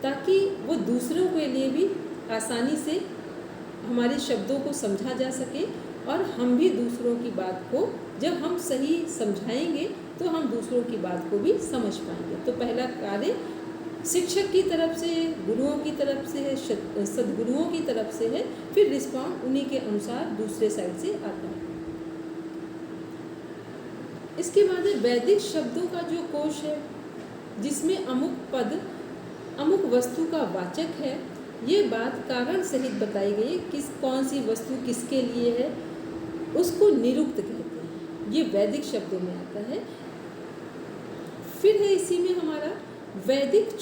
ताकि वो दूसरों के लिए भी आसानी से हमारे शब्दों को समझा जा सके और हम भी दूसरों की बात को जब हम सही समझाएंगे तो हम दूसरों की बात को भी समझ पाएंगे। तो पहला कार्य शिक्षक की तरफ से है, गुरुओं की तरफ से है, सद्गुरुओं की तरफ से है, फिर रिस्पॉन्ड उन्हीं के अनुसार दूसरे साइड से आता है। इसके बाद है वैदिक शब्दों का जो कोश है, जिसमें अमुक पद अमुक वस्तु का वाचक है। ये बात कारण सहित बताई गई, कौन सी वस्तु किसके लिए है, उसको निरुक्त कहते हैं। ये वैदिक शब्दों में आता है। फिर है इसी में हमारा वैदिक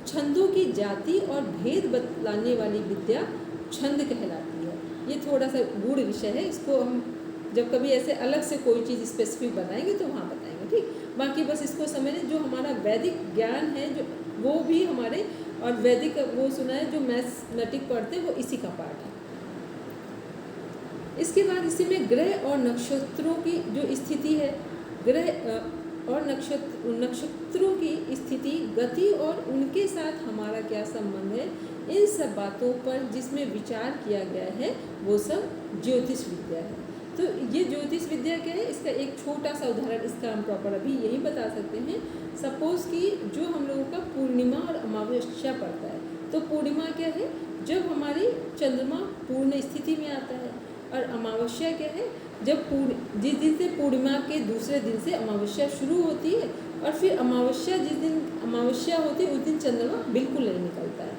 छंदों की जाति और भेद बतलाने वाली विद्या छंद कहलाती है। ये थोड़ा सा गूढ़ विषय है, इसको हम जब कभी ऐसे अलग से कोई चीज़ स्पेसिफिक बताएंगे तो वहाँ बताएंगे, ठीक। बाकी बस इसको समझें, जो हमारा वैदिक ज्ञान है जो वो भी हमारे, और वैदिक वो सुना है जो मैथमेटिक पढ़ते हैं वो इसी का पार्ट है। इसके बाद इसी में ग्रह और नक्षत्रों की जो स्थिति है, ग्रह और नक्षत्रों की स्थिति, गति और उनके साथ हमारा क्या संबंध है, इन सब बातों पर जिसमें विचार किया गया है वो सब ज्योतिष विद्या है। तो ये ज्योतिष विद्या क्या है, इसका एक छोटा सा उदाहरण, इसका हम प्रॉपर अभी यही बता सकते हैं। सपोज कि जो हम लोगों का पूर्णिमा और अमावस्या पड़ता है, तो पूर्णिमा क्या है, जब हमारी चंद्रमा पूर्ण स्थिति में आता है, और अमावस्या क्या है, जब जिस दिन से पूर्णिमा के दूसरे दिन से अमावस्या शुरू होती है, और फिर अमावस्या जिस दिन अमावस्या होती है उस दिन चंद्रमा बिल्कुल नहीं निकलता है।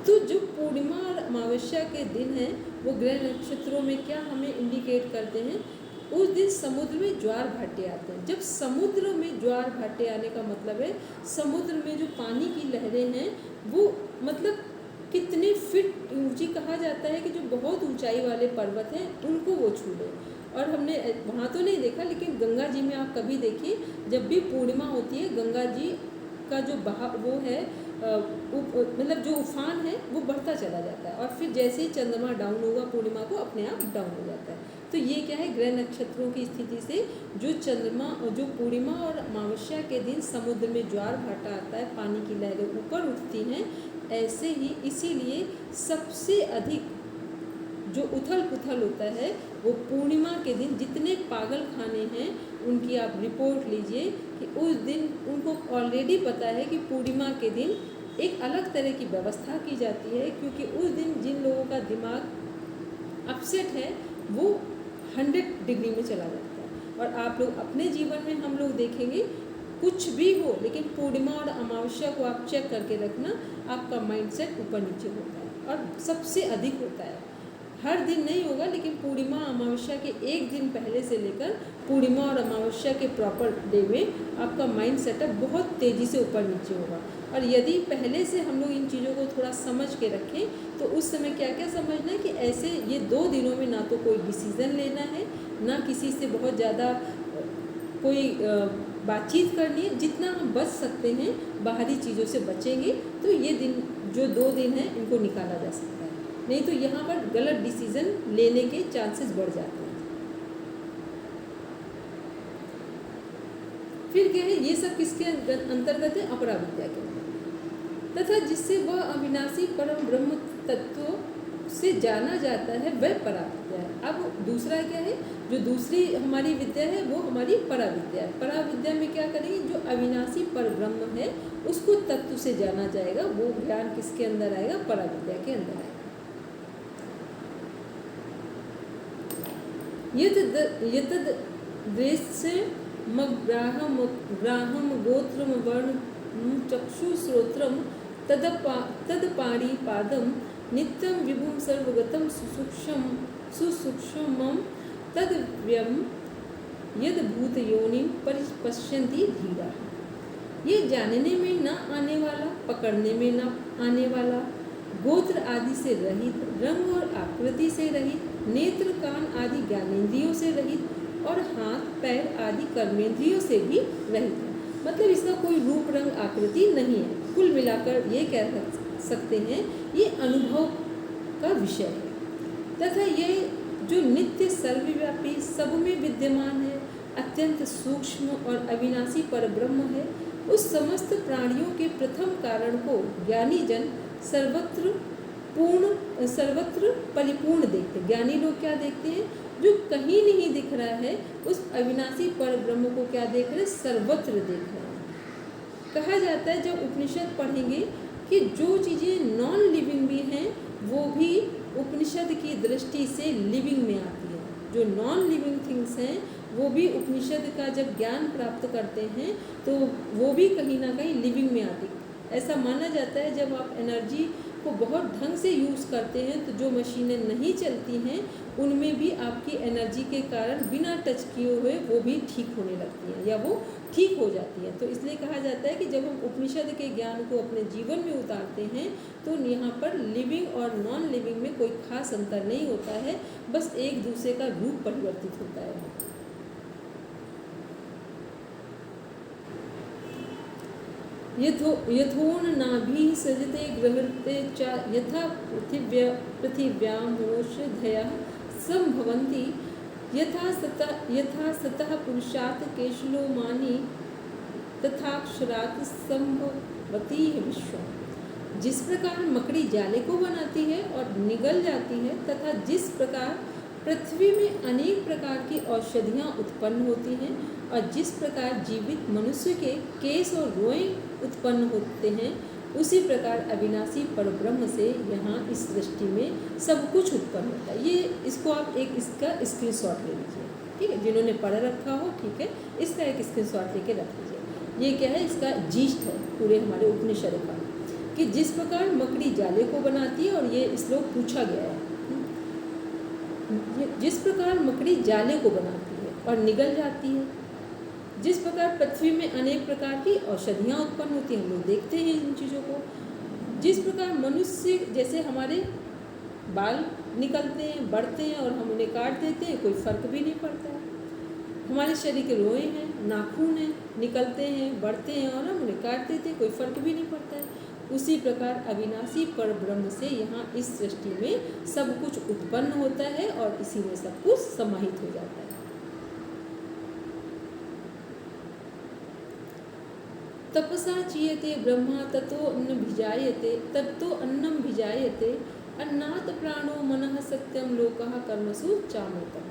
तो जो पूर्णिमा और अमावस्या के दिन हैं वो ग्रह नक्षत्रों में क्या हमें इंडिकेट करते हैं, उस दिन समुद्र में ज्वार भाटे आते हैं। जब समुद्र में ज्वार भाटे आने का मतलब है समुद्र में जो पानी की लहरें हैं वो मतलब कितने फीट ऊंची, कहा जाता है कि जो बहुत ऊंचाई वाले पर्वत हैं उनको वो छू ले। और हमने वहाँ तो नहीं देखा, लेकिन गंगा जी में आप कभी देखिए, जब भी पूर्णिमा होती है गंगा जी का जो बहाव वो है मतलब जो उफान है वो बढ़ता चला जाता है, और फिर जैसे ही चंद्रमा डाउन होगा पूर्णिमा को अपने आप डाउन हो जाता है। तो ये क्या है, ग्रह नक्षत्रों की स्थिति से जो चंद्रमा जो पूर्णिमा और अमावस्या के दिन समुद्र में ज्वार भाटा आता है, पानी की लहरें ऊपर उठती हैं, ऐसे ही इसीलिए सबसे अधिक जो उथल पुथल होता है वो पूर्णिमा के दिन। जितने पागल खाने हैं उनकी आप रिपोर्ट लीजिए कि उस दिन उनको ऑलरेडी पता है कि पूर्णिमा के दिन एक अलग तरह की व्यवस्था की जाती है, क्योंकि उस दिन जिन लोगों का दिमाग अपसेट है वो 100 डिग्री में चला जाता है। और आप लोग अपने जीवन में हम लोग देखेंगे कुछ भी हो, लेकिन पूर्णिमा और अमावस्या को आप चेक करके रखना, आपका माइंडसेट ऊपर नीचे होता है और सबसे अधिक होता है। हर दिन नहीं होगा, लेकिन पूर्णिमा अमावस्या के एक दिन पहले से लेकर पूर्णिमा और अमावस्या के प्रॉपर डे में आपका माइंड सेटअप बहुत तेज़ी से ऊपर नीचे होगा। और यदि पहले से हम लोग इन चीज़ों को थोड़ा समझ के रखें तो उस समय क्या क्या समझना है कि ऐसे ये 2 दिनों में ना तो कोई डिसीज़न लेना है, ना किसी से बहुत ज़्यादा कोई बातचीत करनी है। जितना हम बच सकते हैं बाहरी चीज़ों से बचेंगे तो ये दिन जो 2 दिन हैं इनको निकाला जा सकता है, नहीं तो यहाँ पर गलत डिसीज़न लेने के चांसेस बढ़ जाते हैं। फिर क्या है, ये सब किसके अंतर्गत है, अपरा विद्या के, तथा जिससे वह अविनाशी परम ब्रह्म तत्व से जाना जाता है वह परा विद्या है। अब दूसरा क्या है, जो दूसरी हमारी विद्या है वो हमारी परा विद्या है। परा विद्या में क्या करेंगे, जो अविनाशी पर ब्रह्म है उसको तत्व से जाना जाएगा, वो ज्ञान किसके अंदर आएगा, परा विद्या के अंदर आएगा। यतद दृश्य ग्राहम गोत्रम वर्ण चक्षु श्रोत्रम तदपाणी पादम नित्यं विभुम सर्वगतम सुसूक्ष्मम तद्व्यम यद भूत योनिम परिपश्यन्ति धीरा। ये जानने में न आने वाला, पकड़ने में न आने वाला, गोत्र आदि से रहित, रंग और आकृति से रहित, नेत्र कान आदि ज्ञानेंद्रियों से रहित और हाथ पैर आदि कर्मेंद्रियों से भी रहित है। मतलब इसका कोई रूप रंग आकृति नहीं है। कुल मिलाकर ये कह सकते हैं ये अनुभव का विषय है, तथा ये जो नित्य सर्वव्यापी सब में विद्यमान है, अत्यंत सूक्ष्म और अविनाशी परब्रह्म है, उस समस्त प्राणियों के प्रथम कारण को ज्ञानी जन सर्वत्र पूर्ण सर्वत्र परिपूर्ण देखते हैं। ज्ञानी लोग क्या देखते हैं? जो कहीं नहीं दिख रहा है उस अविनाशी पर ब्रह्म को क्या देख रहे हैं? सर्वत्र देख रहे हैं। कहा जाता है जब उपनिषद पढ़ेंगे कि जो चीज़ें नॉन लिविंग भी हैं वो भी उपनिषद की दृष्टि से लिविंग में आती है। जो नॉन लिविंग थिंग्स हैं वो भी उपनिषद का जब ज्ञान प्राप्त करते हैं तो वो भी कहीं ना कहीं लिविंग में आती है। ऐसा माना जाता है जब आप एनर्जी को बहुत ढंग से यूज़ करते हैं तो जो मशीनें नहीं चलती हैं उनमें भी आपकी एनर्जी के कारण बिना टच किए हुए वो भी ठीक होने लगती हैं या वो ठीक हो जाती है। तो इसलिए कहा जाता है कि जब हम उपनिषद के ज्ञान को अपने जीवन में उतारते हैं तो यहाँ पर लिविंग और नॉन लिविंग में कोई खास अंतर नहीं होता है, बस एक दूसरे का रूप परिवर्तित होता है। यथोन नाभि सजते गृहते च यथा पृथिव्यां मोषधयः संभवन्ति यथा सतः पुरुषात् केशलोमानि तथाक्षरात् संभवति विश्वम्। जिस प्रकार मकड़ी जाले को बनाती है और निगल जाती है तथा जिस प्रकार पृथ्वी में अनेक प्रकार की औषधियाँ उत्पन्न होती हैं और जिस प्रकार जीवित मनुष्य के केश और रोएं उत्पन्न होते हैं उसी प्रकार अविनाशी परब्रह्म से यहाँ इस सृष्टि में सब कुछ उत्पन्न होता है। ये इसको आप एक इसका स्क्रीनशॉट ले लीजिए, ठीक है? जिन्होंने पढ़ रखा हो, ठीक है, इसका एक स्क्रीनशॉट लेके रख लीजिए। ये क्या है? इसका जीस्ट है पूरे हमारे उपनिषद का कि जिस प्रकार मकड़ी जाले को बनाती है, और ये श्लोक पूछा गया है, जिस प्रकार मकड़ी जाले को बनाती है और निगल जाती है, जिस प्रकार पृथ्वी में अनेक प्रकार की औषधियाँ उत्पन्न होती हैं, हम लोग देखते हैं इन चीज़ों को, जिस प्रकार मनुष्य जैसे हमारे बाल निकलते हैं, बढ़ते हैं और हम उन्हें काट देते हैं, कोई फर्क भी नहीं पड़ता है। हमारे शरीर के रोए हैं, नाखून हैं, निकलते हैं, बढ़ते हैं और हम उन्हें काट देते हैं, कोई फर्क भी नहीं पड़ता है। उसी प्रकार अविनाशी परब्रह्म से यहाँ इस सृष्टि में सब कुछ उत्पन्न होता है और इसी में सब कुछ समाहित हो जाता है। तपसा चीयते ब्रह्मा ततो अन्न भिजायते तत्तो अन्नम भिजायते अन्नात् प्राणो मनः सत्यम लोकः कर्मसु चामृतम्।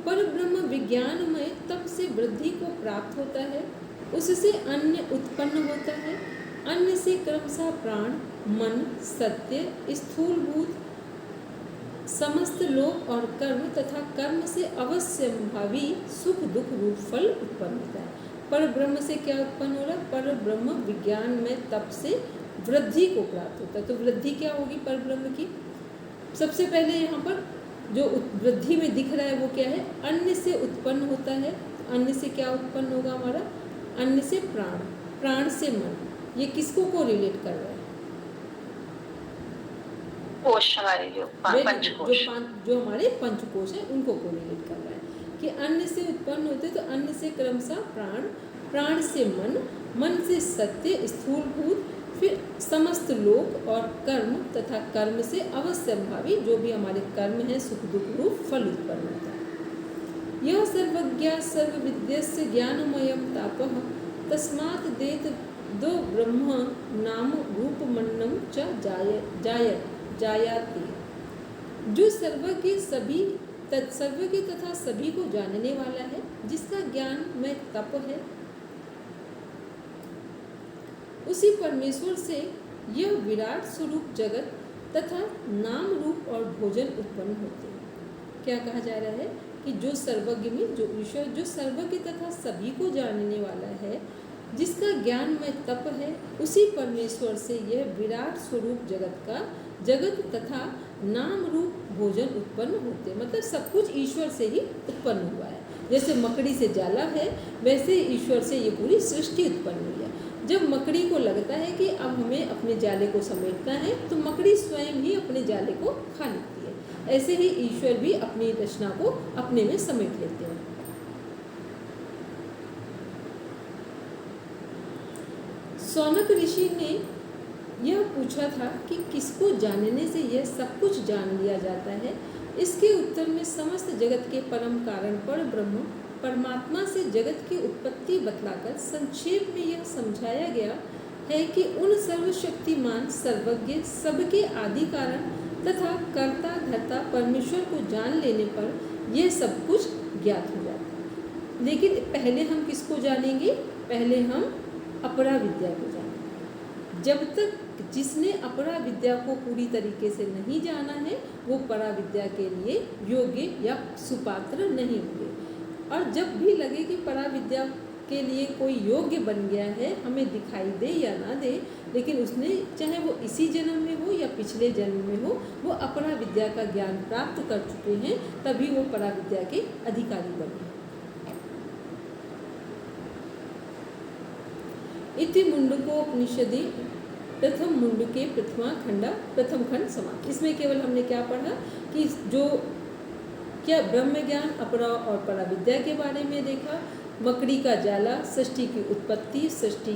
पर ब्रह्म विज्ञान में तप से वृद्धि को प्राप्त होता है, उससे अन्न उत्पन्न होता है, अन्न से क्रमशः प्राण, मन, सत्य, स्थूलभूत समस्त लोक और कर्म तथा कर्म से अवश्यंभावी सुख दुख रूप फल उत्पन्न होता है। पर ब्रह्म से क्या उत्पन्न हो रहा है? पर ब्रह्म विज्ञान में तप से वृद्धि को प्राप्त होता है। तो वृद्धि क्या होगी पर ब्रह्म की? सबसे पहले यहाँ पर जो वृद्धि में दिख रहा है वो क्या है? अन्न से उत्पन्न होता है। अन्न से क्या उत्पन्न होगा हमारा? अन्न से प्राण, प्राण से मन। ये किसको को रिलेट कर रहा है? कोश हमारे जो पंचकोश, जो हमारे पंचकोश है उनको को रिलेट कर रहा है कि अन्न से उत्पन्न होते, तो अन्न से क्रमशः प्राण, प्राण से मन, मन से सत्य स्थूलभूत, फिर समस्त लोक और कर्म तथा कर्म से अवश्यंभावी जो भी हमारे कर्म है सुख दुख रूप फल उत्पन्न होता है। यह सर्वज्ञ सर्वविद्यस्य ज्ञानमयम तापः तस्मात् देत दो ब्रह्म नाम रूप मन्नम च जायाति। जो सर्वज्ञ सर्वज्ञ तथा सभी को जानने वाला है, जिसका ज्ञान में तप है, उसी परमेश्वर से यह विराट स्वरूप जगत तथा नाम रूप और भोजन उत्पन्न होते हैं। क्या कहा जा रहा है कि जो सर्वज्ञ में जो ईश्वर जो सर्वज्ञ तथा सभी को जानने वाला है, जिसका ज्ञान में तप है, उसी परमेश्वर से यह विराट स्वरूप जगत तथा नाम रूप भोजन उत्पन्न होते हैं। मतलब सब कुछ ईश्वर से ही उत्पन्न हुआ है। जैसे मकड़ी से जाला है, वैसे ईश्वर से ये पूरी सृष्टि उत्पन्न हुई है। जब मकड़ी को लगता है कि अब हमें अपने जाले को समेटना है, तो मकड़ी स्वयं ही अपने जाले को खा लेती है। ऐसे ही ईश्वर भी अपनी रचना को अपने में समेट लेते हैं। सौनक ऋषि ने यह पूछा था कि किसको जानने से यह सब कुछ जान लिया जाता है। इसके उत्तर में समस्त जगत के परम कारण पर ब्रह्म परमात्मा से जगत की उत्पत्ति बतलाकर संक्षेप में यह समझाया गया है कि उन सर्वशक्तिमान सर्वज्ञ सबके आदि कारण तथा कर्ता धर्ता परमेश्वर को जान लेने पर यह सब कुछ ज्ञात हो जाता है। लेकिन पहले हम किसको जानेंगे? पहले हम अपरा विद्या को जानेंगे। जब तक जिसने अपरा विद्या को पूरी तरीके से नहीं जाना है वो परा विद्या के लिए योग्य या सुपात्र नहीं होंगे। और जब भी लगे कि परा विद्या के लिए कोई योग्य बन गया है, हमें दिखाई दे या ना दे, लेकिन उसने चाहे वो इसी जन्म में हो या पिछले जन्म में हो, वो अपरा विद्या का ज्ञान प्राप्त कर चुके हैं, तभी वो परा विद्या के अधिकारी बने। इति मुंडकोपनिषदि प्रथम मुंडके प्रथम खंड समाप्त। इसमें केवल हमने क्या पढ़ा कि जो क्या ब्रह्म ज्ञान अपरा और परा विद्या के बारे में देखा, मकड़ी का जाला, सृष्टि की उत्पत्ति, सृष्टि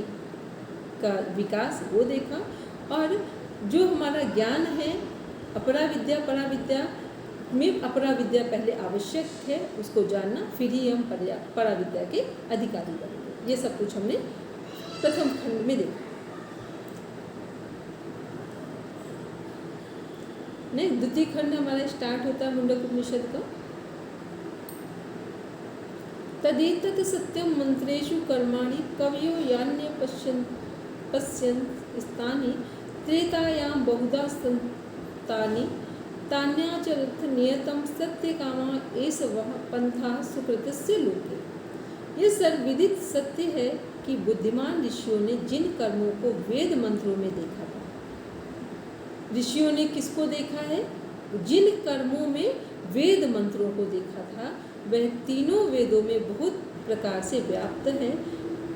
का विकास वो देखा, और जो हमारा ज्ञान है अपरा विद्या परा विद्या में, अपरा विद्या पहले आवश्यक है उसको जानना, फिर ही हम परा विद्या के अधिकारी बनेंगे। ये सब कुछ हमने प्रथम खंड में देखा। नहीं, द्वितीय खंड हमारा स्टार्ट होता है मुंडकोपनिषद का। तदेतत् सत्यम मंत्रेषु कर्माणि कवयो यान्य पश्यन्ति स्थानि त्रेतायां बहुधा संतानि तान्याचरथ नियतं सत्यकामा एष वः पंथः सुकृतस्य लोके। यह सर्वविदित सत्य है कि बुद्धिमान ऋषियों ने जिन कर्मों को वेद मंत्रों में देखा था, ऋषियों ने किसको देखा है? जिन कर्मों में वेद मंत्रों को देखा था वह तीनों वेदों में बहुत प्रकार से व्याप्त है।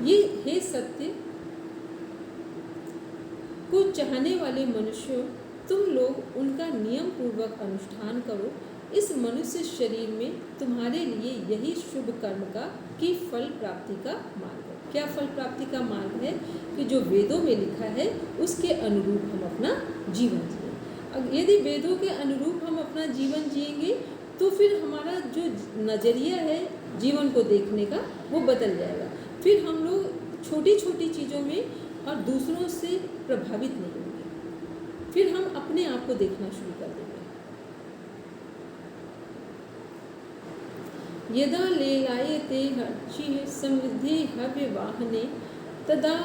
ये हे सत्य को चाहने वाले मनुष्यों, तुम लोग उनका नियम पूर्वक अनुष्ठान करो। इस मनुष्य शरीर में तुम्हारे लिए यही शुभ कर्म का की फल प्राप्ति का मार्ग है। क्या फल प्राप्ति का मार्ग है? कि जो वेदों में लिखा है उसके अनुरूप हम अपना जीवन जिए। यदि वेदों के अनुरूप हम अपना जीवन जिएंगे तो फिर हमारा जो नज़रिया है जीवन को देखने का वो बदल जाएगा। फिर हम लोग छोटी छोटी चीज़ों में और दूसरों से प्रभावित नहीं होंगे, फिर हम अपने आप को देखना शुरू कर देंगे। यदा लेलायते हर्षि समृद्धि हव्य वाहने तदा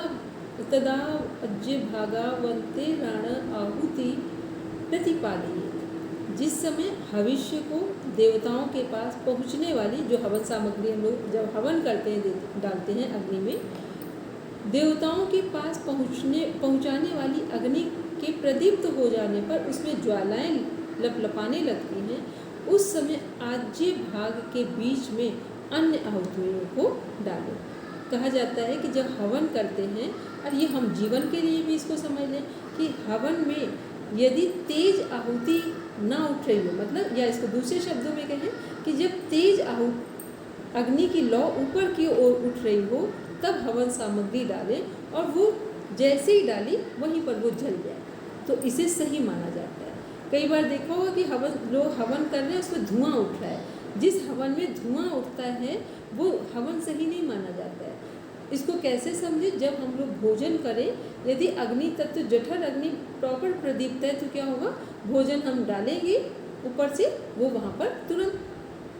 अज्य भागावंते रण आहुति प्रतिपादये। जिस समय भविष्य को देवताओं के पास पहुंचने वाली जो हवन सामग्री हम लोग जब हवन करते हैं डालते हैं अग्नि में, देवताओं के पास पहुंचाने वाली अग्नि के प्रदीप्त हो जाने पर उसमें ज्वालाएं लपलपाने लगती हैं। उस समय आज्य भाग के बीच में अन्य आहुतियों को डालो। कहा जाता है कि जब हवन करते हैं, और ये हम जीवन के लिए भी इसको समझ लें कि हवन में यदि तेज आहुति ना उठ रही हो, मतलब या इसको दूसरे शब्दों में कहें कि जब तेज अग्नि की लौ ऊपर की ओर उठ रही हो तब हवन सामग्री डालें, और वो जैसे ही डाली वहीं पर वो जल जाए, तो इसे सही माना जाता है। कई बार देखा होगा कि लोग हवन कर रहे हैं उसमें धुआं उठ रहा है। जिस हवन में धुआं उठता है वो हवन सही नहीं माना जाता है। इसको कैसे समझे? जब हम लोग भोजन करें, यदि अग्नि तत्व जठर अग्नि प्रॉपर प्रदीप्त है तो क्या होगा? भोजन हम डालेंगे ऊपर से, वो वहाँ पर तुरंत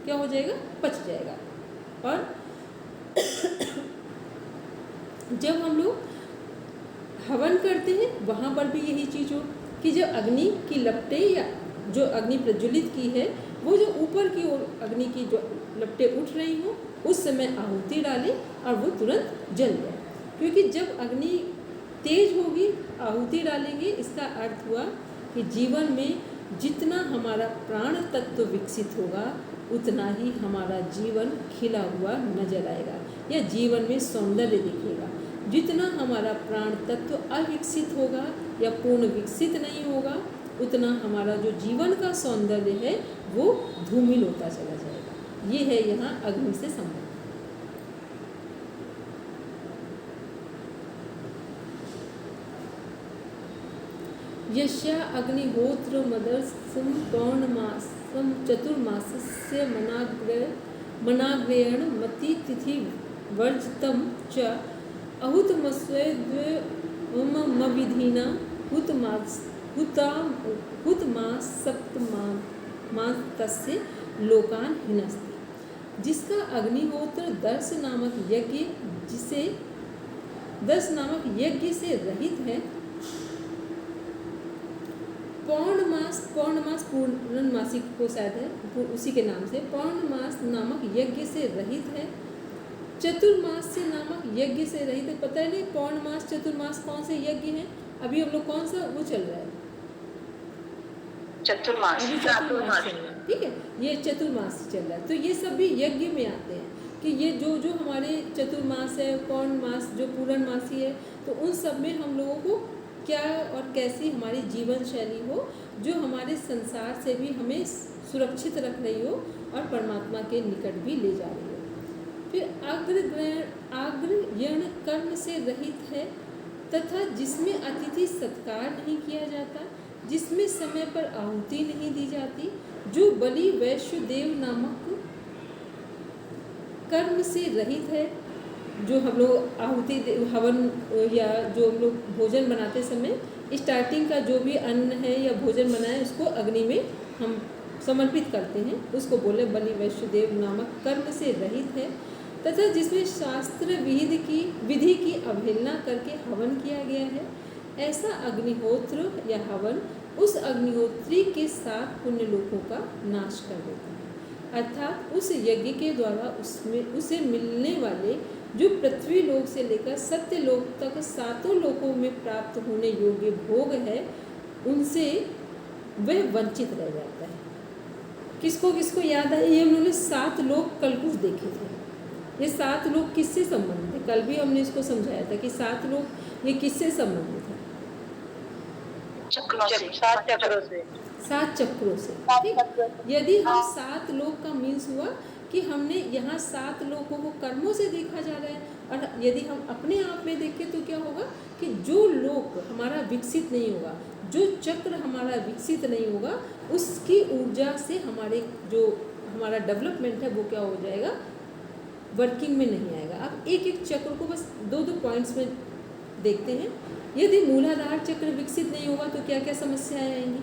क्या हो जाएगा? पच जाएगा। और जब हम लोग हवन करते हैं वहाँ पर भी यही चीज़ हो कि जब अग्नि की लपटें या जो अग्नि प्रज्वलित की है वो जो ऊपर की ओर अग्नि की जो लपटें उठ रही हो उस समय आहुति डालें और वो तुरंत जल जाए। क्योंकि जब अग्नि तेज होगी आहुति डालेंगे, इसका अर्थ हुआ कि जीवन में जितना हमारा प्राण तत्व विकसित होगा उतना ही हमारा जीवन खिला हुआ नजर आएगा या जीवन में सौंदर्य दिखेगा। जितना हमारा प्राण तत्व अविकसित होगा या पूर्ण विकसित नहीं होगा उतना हमारा जो जीवन का सौंदर्य है वो धूमिल होता चला जाएगा। ये है यहाँ अग्नि से संबंध। यस्या अग्निहोत्र मदर्सम पौर्णमासम चतुर्मासस्य मनाग्र मनाग्रेयण मति तिथि वर्जतम च अहुतमस्वेद्वमविधिना हुतमासप्तमास्तस्य लोकान हिनस्ति। जिसका अग्निहोत्र दर्श नामक यज्ञ से रहित है, पौर्णमास पूर्णमासी को शायद है उसी के नाम से, पौर्णमास नामक यज्ञ से रहित है, चतुर्मास से नामक यज्ञ से रहित है। पता है नहीं पौर्णमास चतुर्मास कौन से यज्ञ हैं? अभी हम लोग कौन सा वो चल रहा है? चतुर्मास। अभी चतुर्मास चल रहा है, ठीक है, ये चतुर्मास चल रहा है। तो ये सब भी यज्ञ में आते हैं कि ये जो हमारे चतुर्मास है, पौर्णमास जो पूर्णमासी है, तो उन सब में हम लोगों को क्या और कैसी हमारी जीवन शैली हो जो हमारे संसार से भी हमें सुरक्षित रख रही हो और परमात्मा के निकट भी ले जा रही हो। फिर आग्रयण कर्म से रहित है तथा जिसमें अतिथि सत्कार नहीं किया जाता, जिसमें समय पर आहुति नहीं दी जाती, जो बलि वैश्य देव नामक कर्म से रहित है, जो हम लोग आहुति हवन या जो हम लोग भोजन बनाते समय स्टार्टिंग का जो भी अन्न है या भोजन बनाए उसको अग्नि में हम समर्पित करते हैं, उसको बोले बलि वैश्य देव नामक कर्म से रहित है तथा जिसमें शास्त्र विधि की अवहेलना करके हवन किया गया है, ऐसा अग्निहोत्र या हवन उस अग्निहोत्री के साथ पुण्य लोकों का नाश कर देता है। अर्थात उस यज्ञ के द्वारा उसे मिलने वाले जो पृथ्वी लोक से लेकर सत्य लोक तक सातों लोकों में प्राप्त होने योग्य भोग है, उनसे वह वंचित रह जाता है। किसको किसको याद है? ये उन्होंने 7 लोक कल कुछ देखे थे। ये 7 लोक किससे संबंधित है? कल भी हमने इसको समझाया था कि 7 लोक ये किससे संबंधित है? 7 चक्रों से। ठीक, यदि हम 7 लोक का मीन्स हुआ कि हमने यहाँ 7 लोगों को कर्मों से देखा जा रहा है, और यदि हम अपने आप में देखें तो क्या होगा कि जो लोक हमारा विकसित नहीं होगा, जो चक्र हमारा विकसित नहीं होगा, उसकी ऊर्जा से हमारे जो हमारा डेवलपमेंट है वो क्या हो जाएगा, वर्किंग में नहीं आएगा। अब एक एक चक्र को बस 2-2 पॉइंट्स में देखते हैं। यदि मूलाधार चक्र विकसित नहीं होगा तो क्या क्या समस्याएं आएंगी?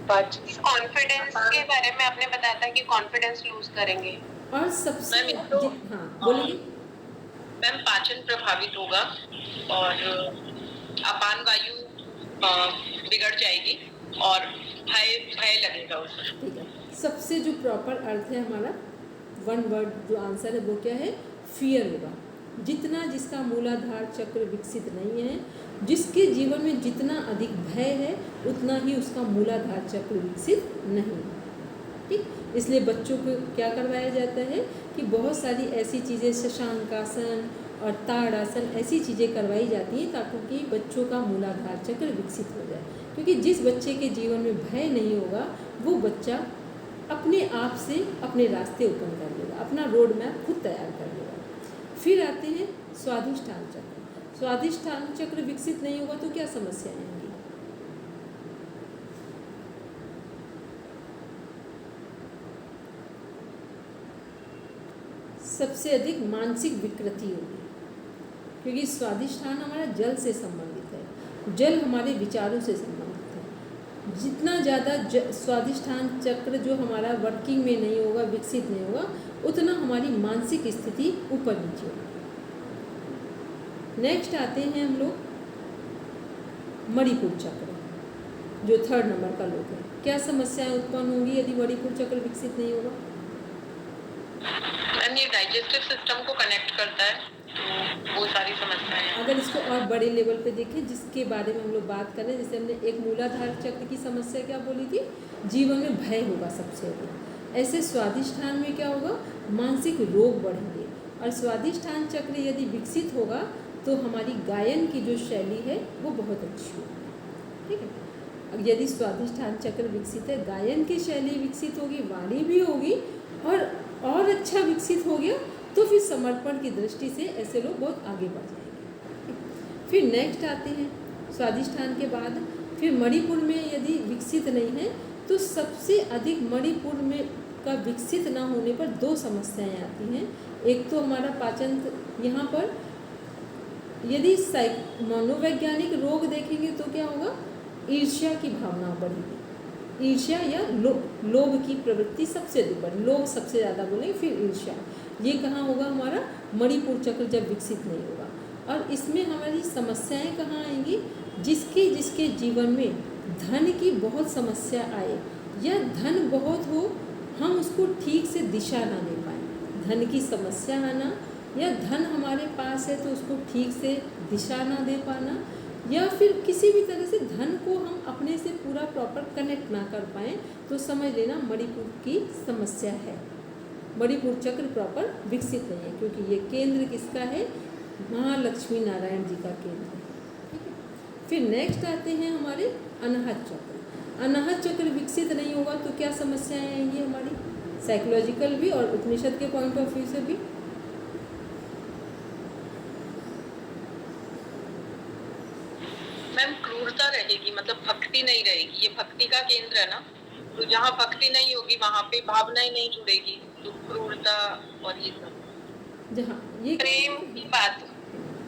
कॉन्फिडेंस के बारे में आपने बताया था कि कॉन्फिडेंस लूज करेंगे, और सबसे हाँ बोलिए मैम, पाचन प्रभावित होगा और अपान वायु बिगड़ जाएगी और भय लगेगा उसमें। ठीक है, सबसे जो प्रॉपर अर्थ है हमारा 1 वर्ड जो आंसर है वो क्या है? फियर होगा। जितना जिसका मूलाधार चक्र विकसित नहीं है, जिसके जीवन में जितना अधिक भय है, उतना ही उसका मूलाधार चक्र विकसित नहीं है। ठीक, इसलिए बच्चों को क्या करवाया जाता है कि बहुत सारी ऐसी चीज़ें, शशांकासन और ताड़ासन, ऐसी चीज़ें करवाई जाती हैं ताकि बच्चों का मूलाधार चक्र विकसित हो जाए। क्योंकि जिस बच्चे के जीवन में भय नहीं होगा, वो बच्चा अपने आप से अपने रास्ते ओपन कर लेगा, अपना रोड मैप खुद तैयार कर लेगा। फिर आते हैं स्वाधिष्ठान चक्र। स्वाधिष्ठान चक्र विकसित नहीं होगा तो क्या समस्याएं आएंगी? सबसे अधिक मानसिक विकृति होगी, क्योंकि स्वाधिष्ठान हमारा जल से संबंधित है, जल हमारे विचारों से संबंधित है। जितना ज़्यादा स्वाधिष्ठान चक्र जो हमारा वर्किंग में नहीं होगा, विकसित नहीं होगा, उतना हमारी मानसिक स्थिति ऊपर नीचे होगी। नेक्स्ट आते हैं हम लोग मणिपुर चक्र, जो 3rd नंबर का लोग है। क्या समस्याएं उत्पन्न होंगी यदि मणिपुर चक्र विकसित नहीं होगा? ये डाइजेस्टिव सिस्टम को कनेक्ट करता है, तो वो सारी समस्याएं। अगर इसको और बड़े लेवल पे देखें, जिसके बारे में हम लोग बात कर रहे हैं, जैसे हमने एक मूलाधार चक्र की समस्या क्या बोली थी, जीवन में भय होगा सबसे अधिक। ऐसे स्वाधिष्ठान में क्या होगा, मानसिक रोग बढ़ेंगे। और स्वाधिष्ठान चक्र यदि विकसित होगा तो हमारी गायन की जो शैली है वो बहुत अच्छी होगी। ठीक है, यदि स्वाधिष्ठान चक्र विकसित है, गायन की शैली विकसित होगी, वाणी भी होगी, और अच्छा विकसित हो गया तो फिर समर्पण की दृष्टि से ऐसे लोग बहुत आगे बढ़ जाएंगे। फिर नेक्स्ट आते हैं स्वाधिष्ठान के बाद, फिर मणिपुर में यदि विकसित नहीं है तो तो सबसे अधिक मणिपुर में का विकसित ना होने पर दो समस्याएं आती हैं। एक तो हमारा पाचन, यहाँ पर यदि मनोवैज्ञानिक रोग देखेंगे तो क्या होगा, ईर्ष्या की भावना बढ़ेगी। ईर्ष्या या लोभ की प्रवृत्ति सबसे अधिक बढ़े, लोभ सबसे ज़्यादा बोलेंगे, फिर ईर्ष्या। ये कहाँ होगा, हमारा मणिपुर चक्र जब विकसित नहीं होगा। और इसमें हमारी समस्याएं कहाँ आएंगी, जिसके जीवन में धन की बहुत समस्या आए या धन बहुत हो, हम उसको ठीक से दिशा ना दे पाए। धन की समस्या आना या धन हमारे पास है तो उसको ठीक से दिशा ना दे पाना, या फिर किसी भी तरह से धन को हम अपने से पूरा प्रॉपर कनेक्ट ना कर पाएँ, तो समझ लेना मणिपुर की समस्या है। मणिपुर चक्र प्रॉपर विकसित नहीं है, क्योंकि ये केंद्र किसका है, महालक्ष्मी नारायण जी का केंद्र है। ठीक है, फिर नेक्स्ट आते हैं हमारे अनाहत चक्र। अनाहत चक्र विकसित नहीं होगा तो क्या समस्याएं आएंगी हमारी, साइकोलॉजिकल भी और उपनिषद के पॉइंट ऑफ व्यू से भी। मैम क्रूरता रहेगी, मतलब भक्ति नहीं रहेगी। ये भक्ति का केंद्र है ना, तो जहाँ भक्ति नहीं होगी वहाँ पे भावनाएं नहीं जुड़ेगी, तो क्रूरता और ये सब, जहाँ ये प्रेम की बात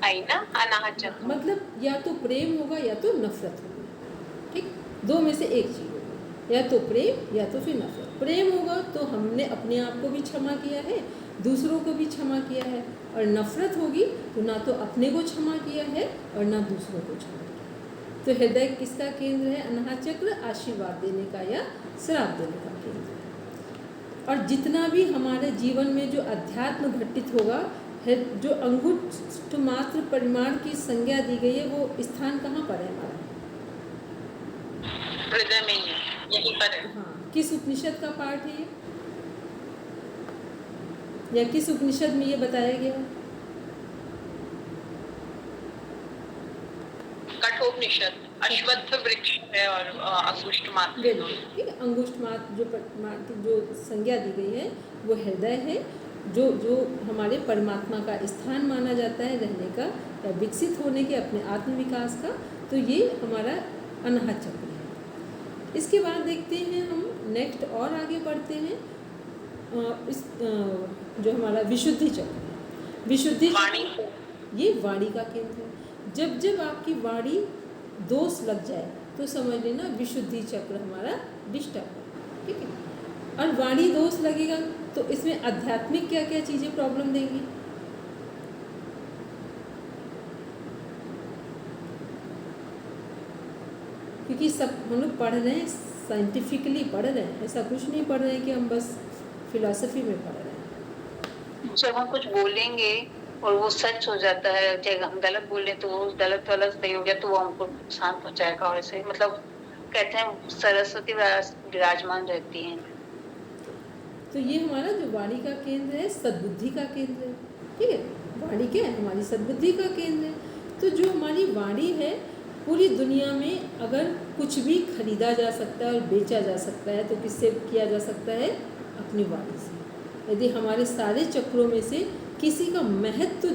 आई ना अनाहत चक्र, मतलब या तो प्रेम होगा या तो नफरत होगी। ठीक, दो में से एक चीज होगी, या तो प्रेम या तो फिर नफरत। प्रेम होगा तो हमने अपने आप को भी क्षमा किया है, दूसरों को भी क्षमा किया है, और नफरत होगी तो ना तो अपने को क्षमा किया है और ना दूसरों को क्षमा किया। तो हृदय किसका केंद्र है, अनाहत चक्र, आशीर्वाद देने का या श्राप देने का केंद्र है। और जितना भी हमारे जीवन में जो अध्यात्म घटित होगा, जो अंगुष्ठ मात्र परिमाण की संज्ञा दी गई है, वो स्थान कहाँ पर है हमारा, हृदय में ही है, यहीं पर है। हाँ, किस उपनिषद का पाठ है ये, या किस उपनिषद में ये बताया गया है? कठोपनिषद, अश्वत्थ वृक्ष है और अंगुष्ठ मात्र। ठीक है, अंगुष्ठ मात्र जो संज्ञा दी गई है वो हृदय है, जो हमारे परमात्मा का स्थान माना जाता है रहने का या विकसित होने के अपने आत्मविकास का। तो ये हमारा अनाहत चक्र है। इसके बाद देखते हैं हम नेक्स्ट और आगे बढ़ते हैं, जो हमारा विशुद्धि चक्र है। विशुद्धि चक्र ये वाणी का केंद्र है। जब जब आपकी वाणी दोष लग जाए तो समझ लेना विशुद्धि चक्र हमारा डिस्टर्ब है। ठीक है, और वाणी दोष लगेगा तो इसमें आध्यात्मिक क्या क्या चीज़ें प्रॉब्लम देंगी, क्योंकि सब हम लोग पढ़ रहे हैं, साइंटिफिकली पढ़ रहे हैं, ऐसा कुछ नहीं पढ़ रहे हैं कि हम बस फिलॉसफी में पढ़ रहे हैं। जब हम कुछ बोलेंगे और वो सच हो जाता है, चाहे हम गलत बोल रहे तो वो गलत वाला सही हो गया तो वो हमको नुकसान पहुंचाएगा। और ऐसे मतलब कहते हैं सरस्वती विराजमान रहती हैं। तो ये हमारा जो वाणी का केंद्र है सद्बुद्धि का केंद्र है। ठीक है, वाणी क्या है, हमारी सद्बुद्धि का केंद्र है। तो जो हमारी वाणी है, पूरी दुनिया में अगर कुछ भी खरीदा जा सकता है और बेचा जा सकता है तो किससे किया जा सकता है, अपनी वाणी से। यदि हमारे सारे चक्रों में से किसी का महत्व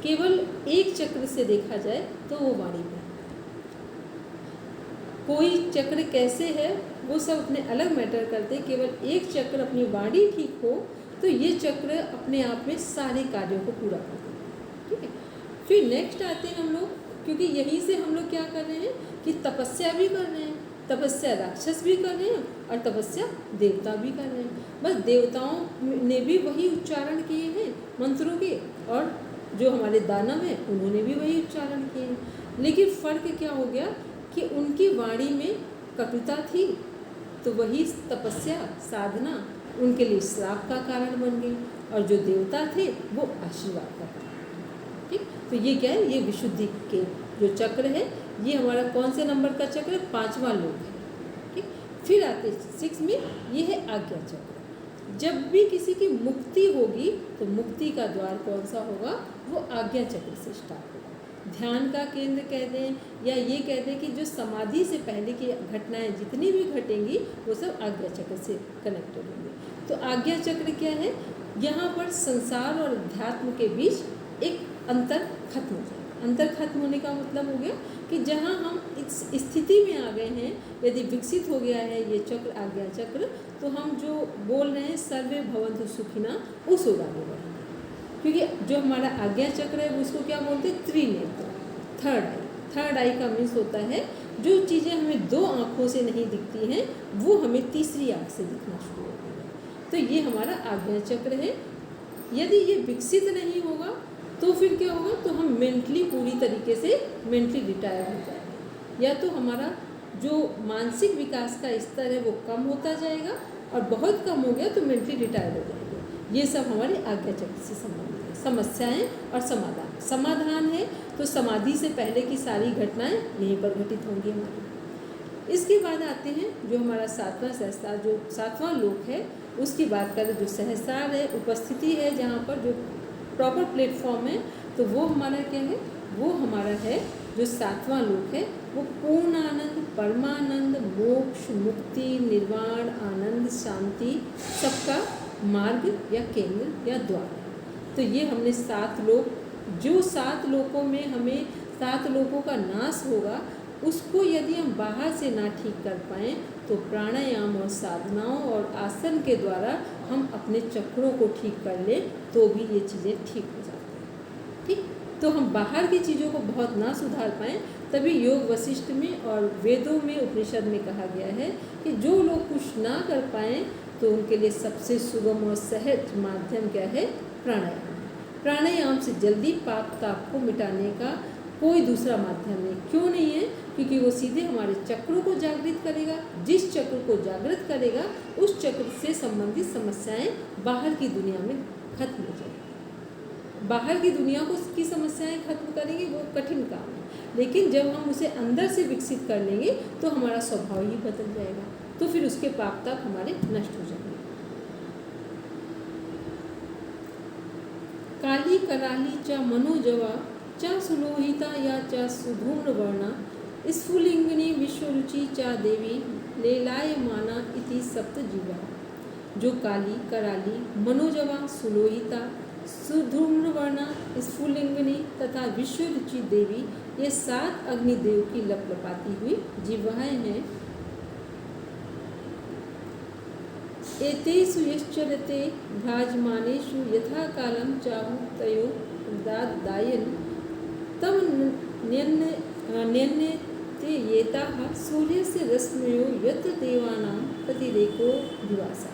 केवल एक चक्र से देखा जाए तो वो वाणी में। कोई चक्र कैसे है वो सब अपने अलग मैटर करते हैं, केवल एक चक्र अपनी वाणी ठीक हो तो ये चक्र अपने आप में सारे कार्यों को पूरा कर देते हैं। ठीक है, फिर नेक्स्ट आते हैं हम लोग, क्योंकि यहीं से हम लोग क्या कर रहे हैं कि तपस्या भी कर रहे हैं, तपस्या राक्षस भी कर रहे हैं और तपस्या देवता भी कर रहे हैं। बस देवताओं ने भी वही उच्चारण किए हैं मंत्रों के, और जो हमारे दानव हैं उन्होंने भी वही उच्चारण किए हैं। लेकिन फ़र्क क्या हो गया कि उनकी वाणी में कटुता थी तो वही तपस्या साधना उनके लिए श्राप का कारण बन गई, और जो देवता थे वो आशीर्वाद का कारण। ठीक, तो ये क्या है, ये विशुद्धि के जो चक्र है, ये हमारा कौन से नंबर का चक्र है, 5वां लोक है। ठीक, फिर आते 6 में, ये है आज्ञा चक्र। जब भी किसी की मुक्ति होगी तो मुक्ति का द्वार कौन सा होगा, वो आज्ञा चक्र से स्टार्ट होगा। ध्यान का केंद्र कह दें या ये कह दें कि जो समाधि से पहले की घटनाएं जितनी भी घटेंगी वो सब आज्ञा चक्र से कनेक्टेड होंगी। तो आज्ञा चक्र क्या है, यहाँ पर संसार और अध्यात्म के बीच एक अंतर खत्म हो जाएगा। अंतर खत्म होने का मतलब हो गया कि जहाँ हम स्थिति में आ गए हैं, यदि विकसित हो गया है ये चक्र, आज्ञा चक्र, तो हम जो बोल रहे हैं सर्वे भवन्तु सुखिना, उस ओर आगे बढ़ेंगे। क्योंकि जो हमारा आज्ञा चक्र है उसको क्या बोलते हैं, त्रिनेत्र, थर्ड आई। थर्ड आई का मीन्स होता है जो चीज़ें हमें दो आँखों से नहीं दिखती हैं वो हमें तीसरी आँख से दिखना शुरू होती है। तो ये हमारा आज्ञा चक्र है। यदि ये विकसित नहीं होगा तो फिर क्या होगा, तो हम मेंटली पूरी तरीके से मेंटली रिटायर हो जाएंगे, या तो हमारा जो मानसिक विकास का स्तर है वो कम होता जाएगा, और बहुत कम हो गया तो मेंटली रिटायर हो जाएंगे। ये सब हमारे आज्ञा चक्र से संबंधित है। समस्याएं और समाधान। समाधान है तो समाधि से पहले की सारी घटनाएं यहीं पर घटित होंगी हमारी। इसके बाद आते हैं जो हमारा सातवां सहस्त्रार, जो सातवां लोक है उसकी बात करें। जो सहस्त्रार है, उपस्थिति है, जहाँ पर जो प्रॉपर प्लेटफॉर्म है, तो वो हमारा क्या है, वो हमारा है जो सातवां लोक है, वो पूर्ण आनंद, परमानंद, मोक्ष, मुक्ति, निर्वाण, आनंद, शांति, सबका मार्ग या केंद्र या द्वार है। तो ये हमने 7 लोक, जो 7 लोकों में हमें 7 लोकों का नाश होगा, उसको यदि हम बाहर से ना ठीक कर पाएँ तो प्राणायाम और साधनाओं और आसन के द्वारा हम अपने चक्रों को ठीक कर लें तो भी ये चीज़ें ठीक हो जाती हैं। ठीक, तो हम बाहर की चीज़ों को बहुत ना सुधार पाएँ, तभी योग वशिष्ठ में और वेदों में, उपनिषद में कहा गया है कि जो लोग कुछ ना कर पाएँ तो उनके लिए सबसे सुगम और सहज माध्यम क्या है, प्राणायाम। प्राणायाम से जल्दी पाप ताप को मिटाने का कोई दूसरा माध्यम नहीं। क्यों नहीं है? क्योंकि वो सीधे हमारे चक्रों को जागृत करेगा। जिस चक्र को जागृत करेगा उस चक्र से संबंधित समस्याएं बाहर की दुनिया में खत्म हो जाएगी। बाहर की दुनिया को की समस्याएं खत्म करेंगे वो कठिन काम है, लेकिन जब हम उसे अंदर से विकसित कर लेंगे तो हमारा स्वभाव ही बदल जाएगा, तो फिर उसके पाप ताप हमारे नष्ट हो जाएंगे। काली कराली च मनोजवा च सुलोहिता या च सुधूम्र वर्णा स्फुलिंगिनी विश्वरुचि च देवी लेलायमाना इति सप्त जीवा। जो काली, कराली, मनोजवा, सुलोहिता, सुधूम्र वर्णा, स्फुलिंगिनी तथा विश्वरुचि देवी, ये 7 अग्निदेव की लपलपाती हुई जीवाएं हैं। एतेषु यश्चरते भ्राजमानेषु यथा कालं चाहु तयो दादायन तम न्यन्यते येताः सूर्यस्य रश्मयो यत्र देवानां प्रतिरेको दिवासा।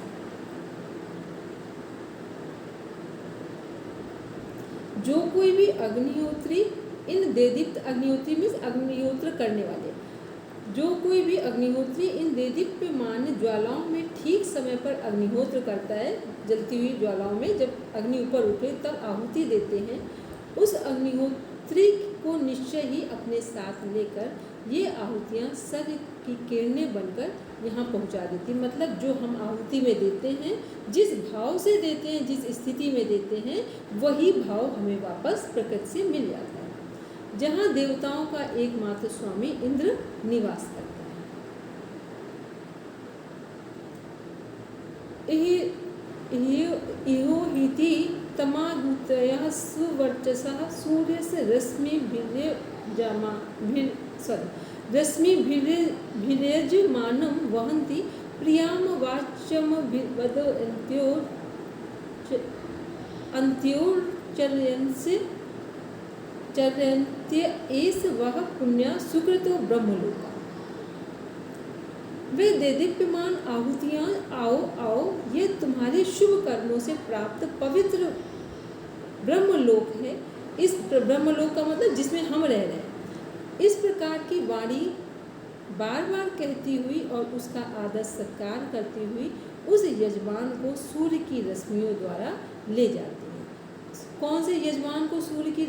जो कोई भी अग्निहोत्री, इन देदीप्त, अग्निहोत्री मीन्स अग्निहोत्र करने वाले, जो कोई भी अग्निहोत्री इन देदीप्यमान ज्वालाओं में ठीक समय पर अग्निहोत्र करता है, जलती हुई ज्वालाओं में जब अग्नि ऊपर उठे तब आहुति देते हैं, उस अग्निहोत्री को निश्चय ही अपने साथ लेकर ये आहुतियाँ सूर्य की किरणें बनकर यहाँ पहुँचा देती। मतलब जो हम आहुति में देते हैं, जिस भाव से देते हैं, जिस स्थिति में देते हैं, वही भाव हमें वापस प्रकृति से मिल जाता है। जहाँ देवताओं का एकमात्र स्वामी इंद्र निवास करता है। इहो हिति तमाहुतयः सुवर्चसः सूर्यस्य रश्मिभिर्यजमानं वहन्ति प्रियां वाच्यं चर्यन्त्य एष वः पुण्य सुकृतो ब्रह्मलोका। वे देदीप्यमान आहुतियाँ, आओ आओ, ये तुम्हारे शुभ कर्मों से प्राप्त पवित्र ब्रह्मलोक है। इस ब्रह्मलोक का मतलब जिसमें हम रह रहे हैं। इस प्रकार की वाणी बार बार कहती हुई और उसका आदर सत्कार करती हुई उस यजमान को सूर्य की रश्मियों द्वारा ले जाती है। कौन से यजमान को सूर्य की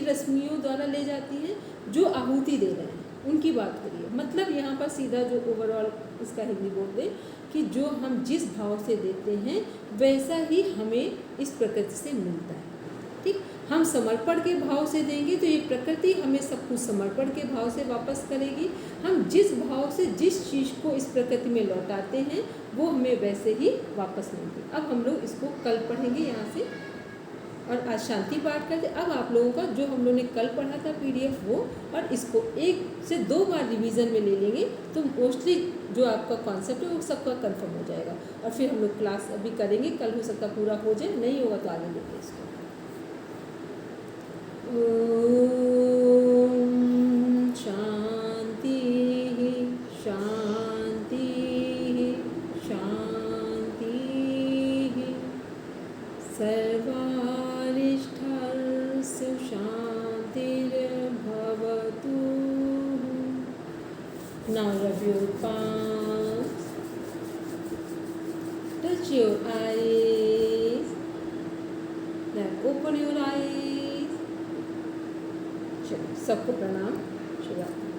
रश्मियों द्वारा ले जाती हैं? जो आहुति दे रहे हैं उनकी बात करिए। मतलब यहाँ पर सीधा जो ओवरऑल इसका हिंदी बोल दे कि जो हम जिस भाव से देते हैं वैसा ही हमें इस प्रकृति से मिलता है। ठीक, हम समर्पण के भाव से देंगे तो ये प्रकृति हमें सब कुछ समर्पण के भाव से वापस करेगी। हम जिस भाव से जिस चीज़ को इस प्रकृति में लौटाते हैं वो हमें वैसे ही वापस मिलेगी। अब हम लोग इसको कल पढ़ेंगे यहाँ से। और आज शांति पाठ करते। अब आप लोगों का जो हम लोगों ने कल पढ़ा था PDF वो, और इसको 1 से 2 बार रिवीजन में ले लेंगे तो मोस्टली जो आपका कॉन्सेप्ट है वो सबका कंफर्म हो जाएगा। और फिर हम लोग क्लास अभी करेंगे, कल हो सकता पूरा हो जाए, नहीं होगा तो आगे लेंगे इसको। ओम शांति शांति शांति। सर्वारिष्ठस्य शान्तिर्भवतु। Now rub your palms, touch your eyes, then open your eyes. चलो सबको प्रणाम, शुभ रात्रि।